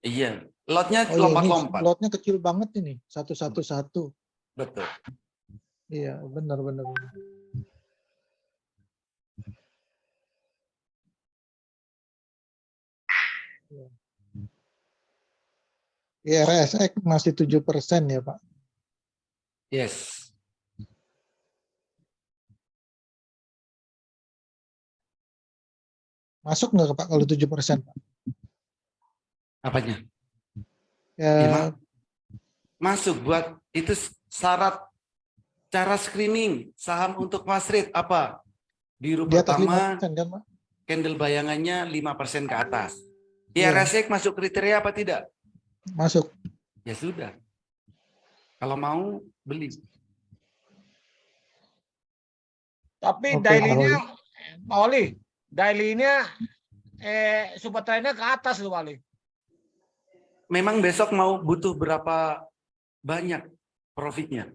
Iya, lotnya Oh iya, ini lompat-lompat. lotnya kecil banget ini, 111. Betul. Iya, benar. IRSX masih 7% ya Pak. Yes. Masuk nggak Pak kalau 7% Pak? Apanya? Ya, Masuk buat itu syarat cara screening saham untuk fast rate apa? Biru di atas pertama, 5% kan Pak? candle bayangannya 5% ke atas. Iya. IRSX masuk kriteria apa tidak? Masuk. Ya sudah. Kalau mau beli. Tapi Oke, daily-nya, Pak Oli, daily-nya super trend-nya ke atas loh Pak Oli. Memang besok mau butuh berapa banyak profitnya?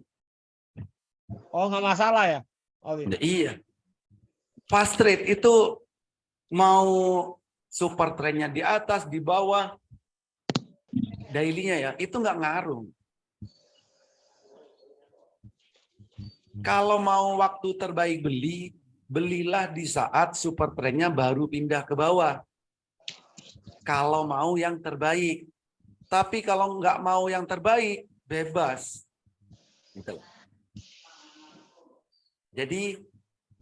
Oh nggak masalah ya, Oli? Iya. Fast trade itu mau super trendnya di atas, di bawah, daily-nya ya, itu nggak ngaruh. Kalau mau waktu terbaik beli, belilah di saat super trendnya baru pindah ke bawah. Kalau mau yang terbaik. Tapi kalau nggak mau yang terbaik, bebas. Gitu. Jadi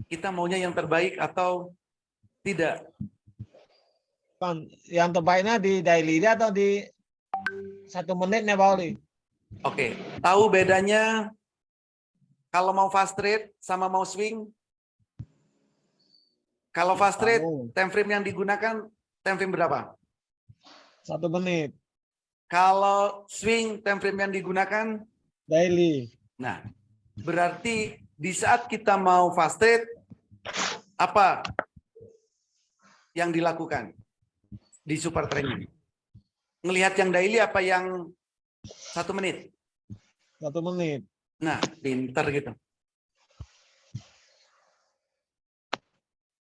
kita maunya yang terbaik atau tidak? Yang terbaiknya di daily-nya atau di 1 menitnya Pak Oli? Oke, tahu bedanya kalau mau fast trade sama mau swing? Kalau fast trade, Tahu. time frame yang digunakan time frame berapa? 1 menit. Kalau swing, time frame yang digunakan? Daily. Nah, berarti di saat kita mau fast trade, apa yang dilakukan di super trade? Ngelihat yang daily apa yang 1 menit? 1 menit. Nah, pinter gitu.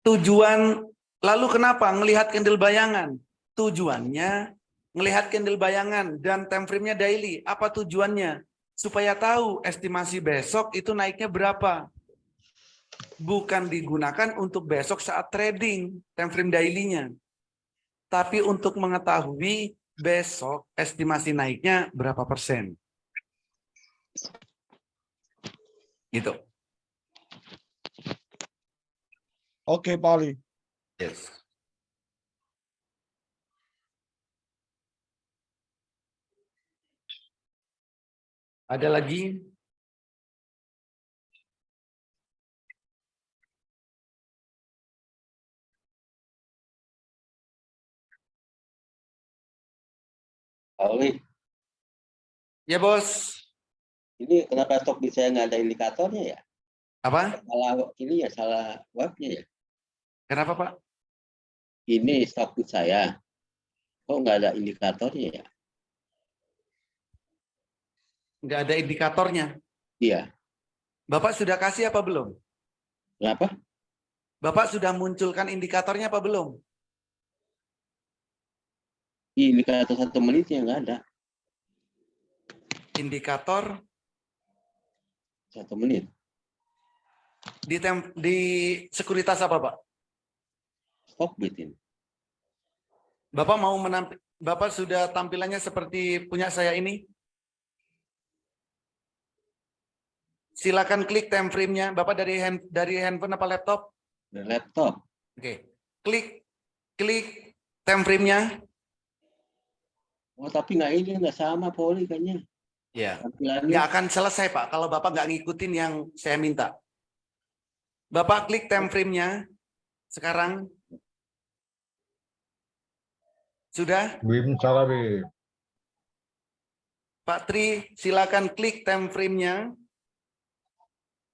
Tujuan, lalu kenapa ngelihat candle bayangan? Tujuannya ngelihat candle bayangan dan time frame-nya daily. Apa tujuannya? Supaya tahu estimasi besok itu naiknya berapa. Bukan digunakan untuk besok saat trading, time frame daily-nya. Tapi untuk mengetahui besok estimasi naiknya berapa persen. Gitu. Oke, Pak Oli. Yes. Ada lagi? Oli, Ya, Bos. ini kenapa stok saya nggak ada indikatornya ya? Apa? Salah ini ya, salah webnya ya. Kenapa, Pak? Ini stok saya, kok nggak ada indikatornya ya? Nggak ada indikatornya. Iya. Bapak sudah kasih apa belum? Kenapa? Bapak sudah munculkan indikatornya apa belum? Indikator 1 menitnya nggak ada. Indikator 1 menit. di sekuritas apa, Pak? Stockbit ini. Bapak mau Bapak sudah tampilannya seperti punya saya ini? Silakan klik time frame-nya. Bapak dari handphone apa laptop? Dari laptop. Oke. Klik time frame-nya. Oh, tapi nggak sama Poli kayaknya. Ya. Tampilannya. Nggak akan selesai, Pak, kalau Bapak nggak ngikutin yang saya minta. Bapak klik time frame-nya sekarang. Sudah? Bim salah, Bim. Pak Tri, silakan klik time frame-nya.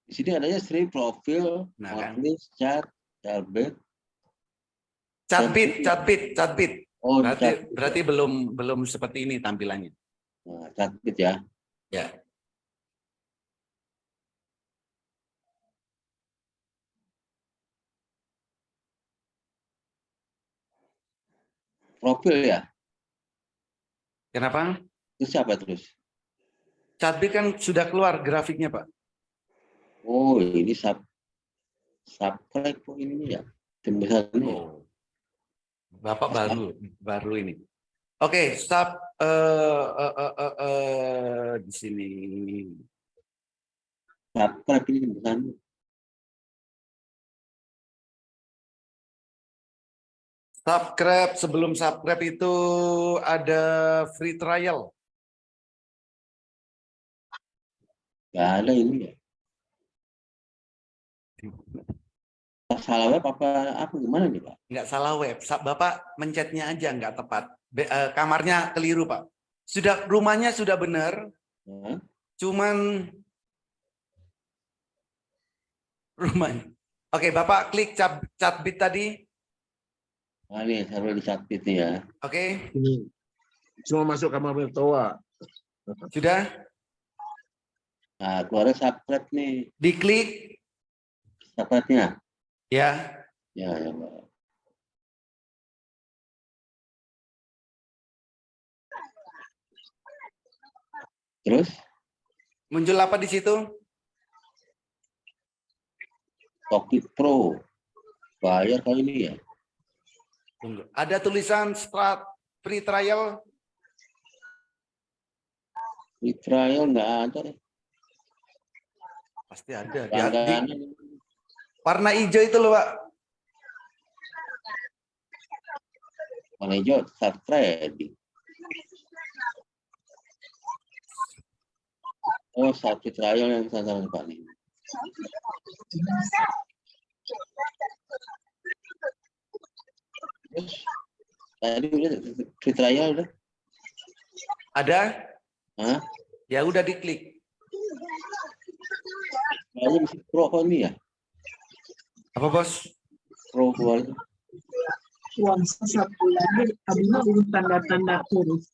Di sini adanya stream profil, market, chart, charbit. Catbit. Oh, berarti belum seperti ini tampilannya. Nah, charbit ya. Ya. Profil ya. Kenapa? Terus siapa terus? Catbit kan sudah keluar grafiknya, Pak. Oh, ini subscribe ini ya. Tembasannya. Oh. Bapak baru ini. Oke, di sini. Subscribe ini tembasannya. Subscribe, sebelum subscribe itu ada free trial. Nggak ada ini ya. Salah web apa gimana nih, Pak? Nggak salah web. Bapak mencetnya aja nggak tepat. Kamarnya keliru, Pak. Rumahnya sudah benar. Cuman rumahnya. Oke, Bapak klik Catbit tadi. Nah, ini harus di Catbit nih ya. Oke. Ini cuma masuk kamar mertua. Sudah? Nah, keluar subscribe nih. Diklik. Subscribe-nya. Ya. Ya, Pak. Terus? Muncul apa di situ? Stockbit Pro. Bayar kali ini ya. Tunggu. Ada tulisan start free trial. Free trial nggak ada. Pasti ada. Langganan. Warna hijau itu loh, Pak. Warna hijau start trading. Oh, satu trial yang sana Pak nih. Tadi udah free trial udah. Ada? Hah? Ya udah diklik. Kayaknya mesti pro kok ini ya. Apa bos? Pro keluar. Puasa 1 bulan, kamu belum tanda-tanda kurus.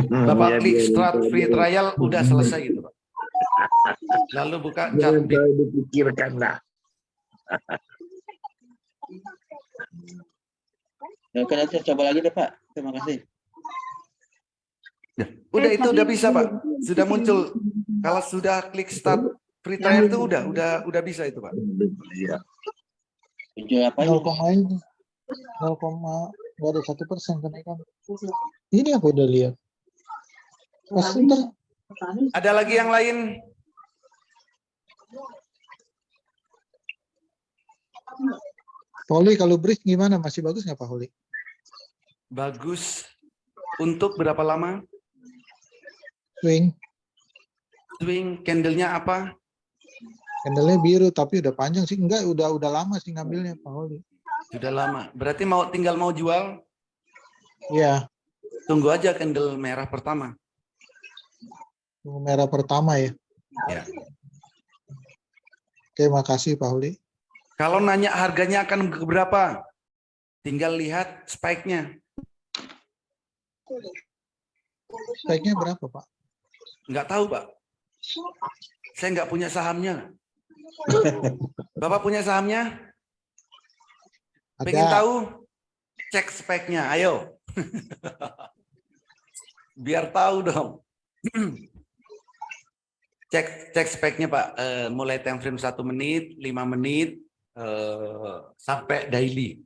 Bapak Iya, klik biarin start saja. free trial udah selesai gitu Pak. Lalu buka chat. Jangan terlalu dipikirkan lah. Oke, nanti coba lagi deh Pak. Terima kasih. Udah itu udah bisa Pak. Sudah muncul. Kalau sudah klik start free trial itu udah bisa itu Pak. Iya. Muncul apa 0, 0, nggak ada 1% kenaikan. Ini aku udah lihat. Pas ntar Ada lagi yang lain? Holi kalau bridge gimana? Masih bagus nggak Pak Holi? Bagus. Untuk berapa lama? Swing. Swing candlenya apa? Candlenya biru tapi udah panjang sih. Enggak, udah lama sih ngambilnya Pak Holi. Sudah lama. Berarti tinggal mau jual? Iya. Tunggu aja candle merah pertama. Tunggu merah pertama ya. Ya. Oke, makasih Pak Holi. Kalau nanya harganya akan ke berapa? Tinggal lihat spike-nya. Spike-nya berapa Pak? Nggak tahu Pak. Saya nggak punya sahamnya. Bapak punya sahamnya? Pengen tahu? Cek spike-nya, ayo. Biar tahu dong. Cek spek-nya Pak, mulai time frame 1 menit, 5 menit, sampai daily.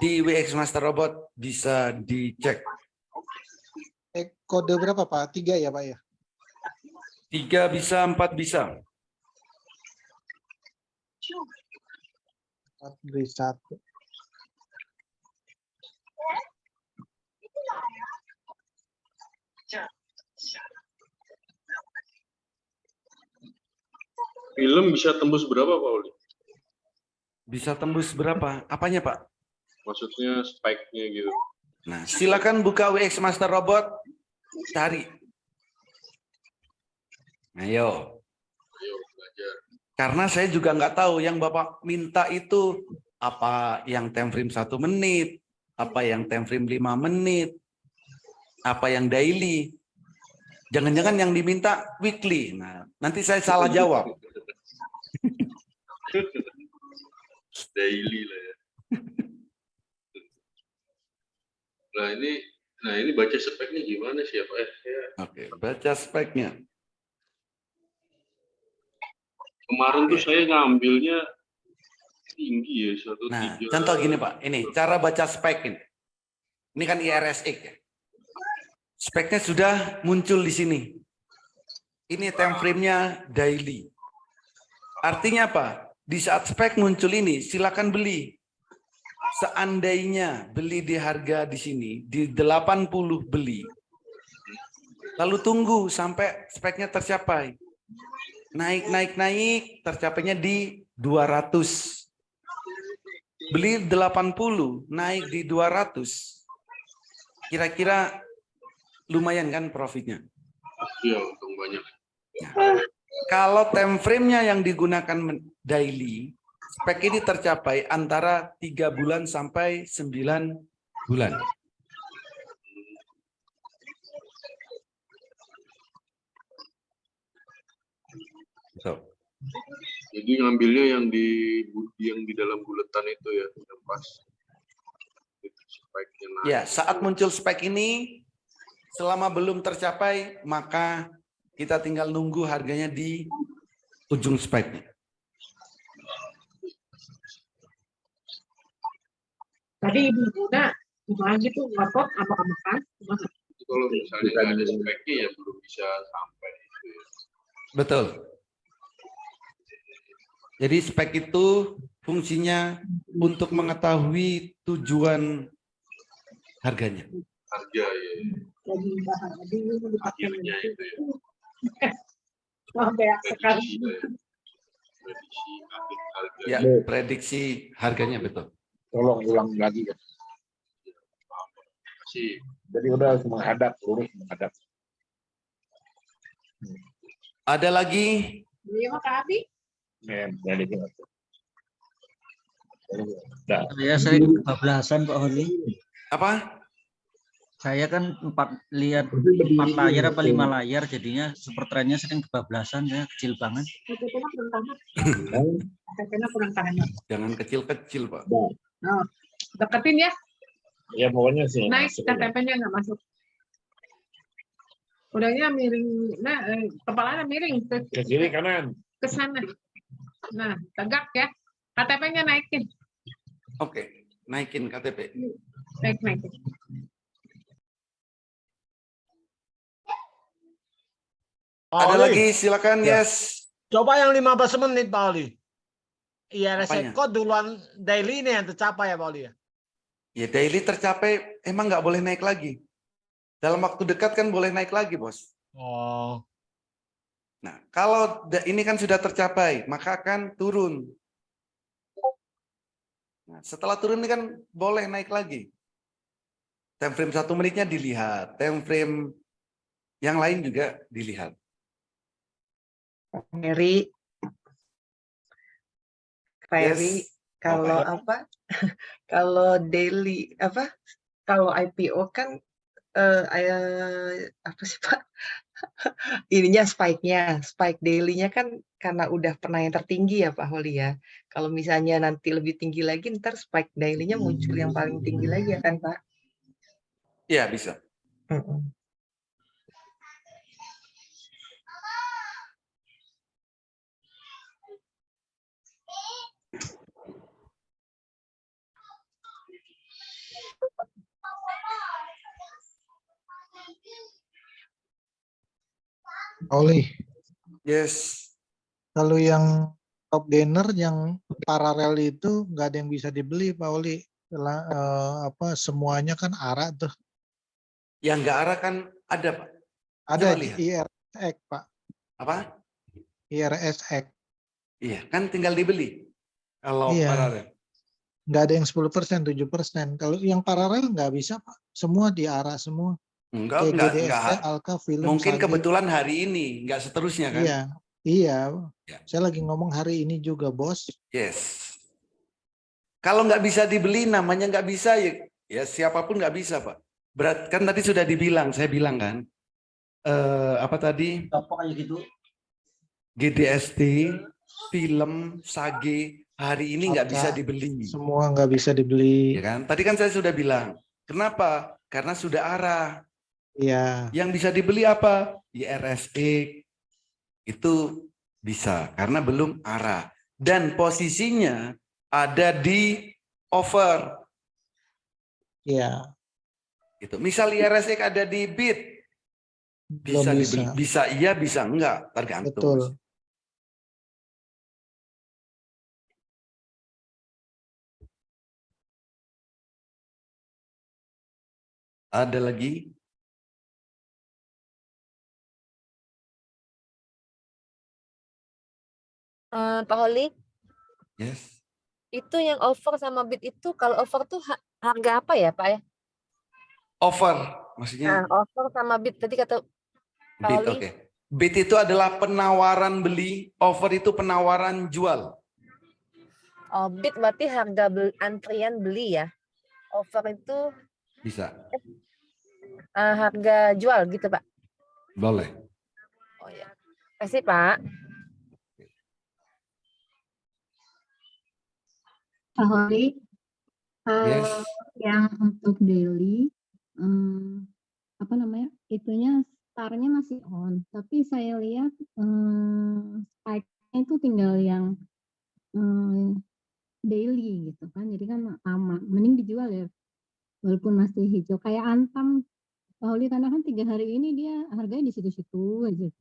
Di WX Master Robot bisa dicek. Kode berapa Pak? 3 ya Pak ya? 3 bisa, 4 bisa. 4 beri 1. Film bisa tembus berapa Pak Oli? Bisa tembus berapa? Apanya Pak? Maksudnya spike-nya gitu. Nah, silakan buka WX Master Robot, cari. Ayo. Ayo belajar. Karena saya juga nggak tahu yang Bapak minta itu apa yang time frame 1 menit, apa yang time frame 5 menit, apa yang daily. Jangan-jangan yang diminta weekly. Nah, nanti saya salah jawab. Daily lah ya. Nah ini baca speknya gimana sih ya Pak? Oke, baca speknya. Kemarin tuh saya ngambilnya tinggi ya 1.3. Nah, contoh gini Pak, ini cara baca spek ini. Ini kan IRSX ya. Speknya sudah muncul di sini. Ini time frame-nya daily. Artinya apa? Di saat spek muncul ini, silakan beli. Seandainya beli di harga di sini, di 80 beli. Lalu tunggu sampai speknya tercapai. Naik, tercapainya di 200. Beli 80, naik di 200. Kira-kira lumayan kan profitnya? Iya, untung banyak. Nah, kalau time frame-nya yang digunakan daily, spek ini tercapai antara 3 bulan sampai 9 bulan. So. Jadi ngambilnya yang di dalam buletan itu ya, yang pas spike-nya naik. Ya, saat muncul spek ini, selama belum tercapai, maka kita tinggal nunggu harganya di ujung speknya. Tadi Ibu Guna gimana gitu ngotot apa makan? Kalau misalnya nggak ada speknya ya belum bisa sampai itu ya. Betul. Jadi spek itu fungsinya untuk mengetahui tujuan harganya. Harga ya. Akhirnya itu ya. Sampai sekali. Prediksi akhir harga. Ya, prediksi harganya betul. Tolong ulang lagi ya. Jadi udah menghadap, lurus menghadap. Ada lagi? Iya, Kak Abi. Saya sering kebablasan Pak Holi. Apa? Saya kan lihat 4 layar apa 5 layar, jadinya super trennya sering kebablasan, ya kecil banget. KTP-nya kurang tahan. KTP-nya kurang tahan. Jangan kecil-kecil, Pak. Oh, deketin ya. Ya pokoknya sih. Naik KTP-nya nggak masuk. Udahnya miring, nah kepalanya miring Ke kiri kanan. ke sana. Nah, tegak ya. KTP-nya naikin. Oke, naikin KTP. Naikin. Ada Oli. lagi, silakan, Ya. Yes. Coba yang 15 menit, Pak Oli. IRS Apanya? kok duluan daily ini yang tercapai ya, Pak Oli ya? Ya, daily tercapai, emang nggak boleh naik lagi. Dalam waktu dekat kan boleh naik lagi, Bos. Oh. Nah, kalau ini kan sudah tercapai, maka akan turun. Nah, setelah turun ini kan boleh naik lagi. Time frame 1 menitnya dilihat, time frame yang lain juga dilihat. Ferry, Yes. kalau apa? Kalau daily apa? Kalau IPO kan apa sih Pak? Ininya spike daily-nya kan karena udah pernah yang tertinggi ya Pak Holi ya. Kalau misalnya nanti lebih tinggi lagi, ntar spike daily-nya muncul yang paling tinggi lagi ya kan Pak? Iya, bisa. Oli, Yes. kalau yang top gainer yang paralel itu nggak ada yang bisa dibeli Pak Oli. Apa semuanya kan ARA tuh. Yang nggak arah kan ada, Pak. Ada Coba lihat. IRSX Pak. Apa? IRSX. Iya, kan tinggal dibeli. Kalau Iya. paralel. Nggak ada yang 10%, 7%. Kalau yang paralel nggak bisa Pak. Semua di ARA semua. Enggak, Kayak GDST, enggak. Alka, Film, Mungkin Sagi. kebetulan hari ini, enggak seterusnya kan? Iya. Saya lagi ngomong hari ini juga, Bos. Yes. Kalau nggak bisa dibeli, namanya nggak bisa ya siapapun nggak bisa, Pak. Berat kan tadi sudah dibilang, saya bilang kan, apa tadi? Apa kayak gitu? GDST, Film, Sage, hari ini nggak Alka, bisa dibeli. Semua nggak bisa dibeli. Ya kan? Tadi kan saya sudah bilang. Kenapa? Karena sudah arah. Iya. Yang bisa dibeli apa? IRSX itu bisa karena belum arah dan posisinya ada di over. Iya. Gitu. Misal IRSX ada di bid, bisa Belum dibeli, bisa iya, bisa enggak, tergantung. Betul. Ada lagi? Pak Holi, Yes. itu yang over sama bid itu kalau over tuh harga apa ya Pak ya? Over, Nah, maksudnya over sama bid tadi kata Pak bid, Holi. oke. Bid itu adalah penawaran beli, over itu penawaran jual. Oh, bid berarti harga antrian beli ya. Over itu Bisa. harga jual gitu Pak. Boleh. Oh ya. Kasih Pak. Pak Holi, Yes. yang untuk daily, apa namanya, itunya startnya masih on, tapi saya lihat spike-nya itu tinggal yang daily gitu kan, jadi kan lama, mending dijual ya, walaupun masih hijau. Kayak Antam, Pak Holi, karena kan 3 hari ini dia harganya di situ-situ aja.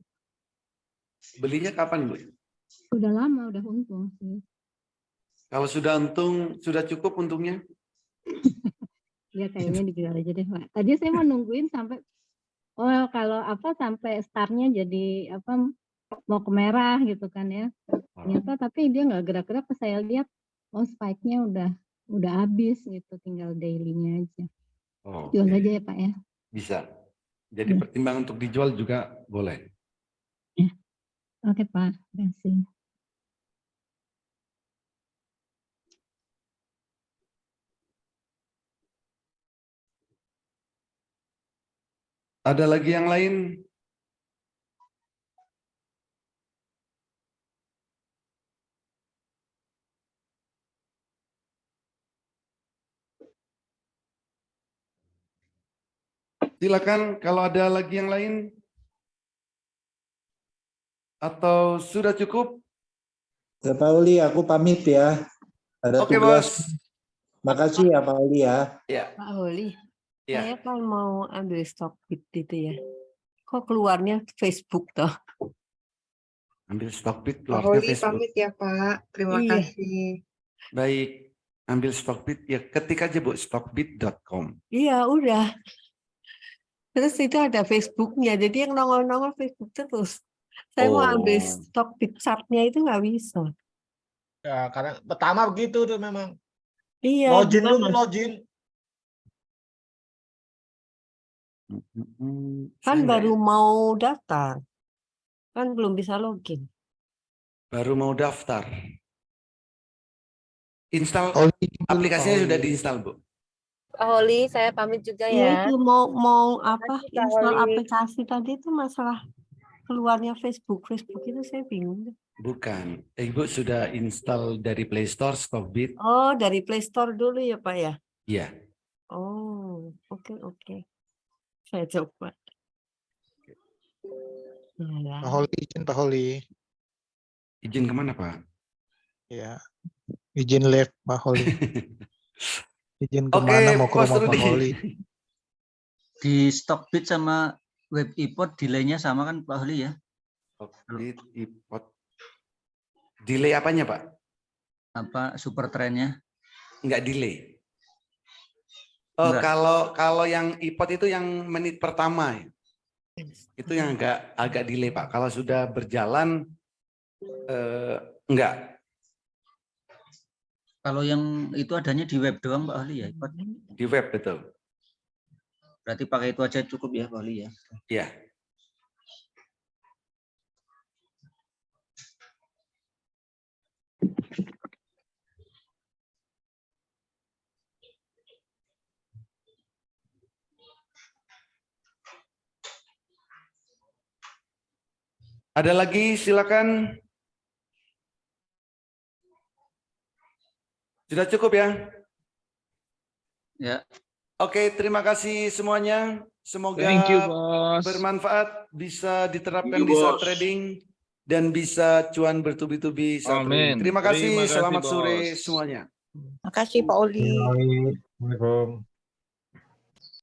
Belinya kapan, Bu? Udah lama, udah untung sih. Kalau sudah untung, sudah cukup untungnya? Ya kayaknya dijual aja deh Pak. Tadi saya mau nungguin sampai kalau apa sampai startnya jadi apa mau ke merah gitu kan ya. Ternyata tapi dia nggak gerak-gerak, pas saya lihat spike-nya udah udah habis gitu, tinggal daily-nya aja. Oh, Jual aja ya Pak ya. bisa. Jadi pertimbangan untuk dijual juga boleh. Oke Pak, terima kasih. Ada lagi yang lain? Silakan kalau ada lagi yang lain. Atau sudah cukup? Ya, Pak Uli, aku pamit ya. Ada Oke, tugas. Bos. Makasih ya Pak Uli ya. Ya. Pak Holi, Ya. saya kan mau ambil Stockbit itu ya. Kok keluarnya Facebook toh? Ambil Stockbit, Pak keluarnya Holi Facebook. pamit ya Pak. Terima Iya. kasih. Baik, ambil Stockbit ya ketik aja Bu, stockbit.com. Iya, udah. Terus itu ada Facebooknya, jadi yang nongol-nongol Facebook terus. Saya mau ambil Stockbit chart-nya itu nggak bisa. Ya, karena pertama begitu tuh memang. Iya. Login dulu, gimana? login. Kan baru mau daftar. Kan belum bisa login. Baru mau daftar. Install aplikasinya sudah diinstal, Bu. Pak Holi, saya pamit juga Iya, ya. itu mau apa? Makasih, Pak Install Holi. aplikasi tadi itu masalah keluarnya Facebook. Facebook itu saya bingung. Bukan. Ibu sudah install dari Play Store Stockbit. Oh, dari Play Store dulu ya, Pak ya? Iya. Oh, oke. Saya coba. Pak Holi, izin Pak Holi. Izin kemana, Pak? Ya, izin live Pak Holi. Izin Oke, kemana mau ke Mas rumah Pak Rudi. Holi? Di Stockbit sama web iPod delay-nya sama kan Pak Holi ya? Stockbit, iPod. Delay apanya, Pak? Apa super trend-nya? Enggak delay. Oh, Enggak. kalau yang iPod itu yang menit pertama ya. Itu yang agak delay, Pak. Kalau sudah berjalan enggak. Kalau yang itu adanya di web doang Pak Holi ya? iPod? Di web, betul. Berarti pakai itu aja cukup ya Pak Holi ya? Iya. Ada lagi, silakan. Sudah cukup ya? Ya. Oke, terima kasih semuanya. Semoga Thank you, Bos. bermanfaat, bisa diterapkan Thank di you, saat Bos. trading, dan bisa cuan bertubi-tubi saat trading. Amin. Terima kasih, Terima kasih, selamat sore Bos. semuanya. Makasih Pak Oli. Assalamualaikum.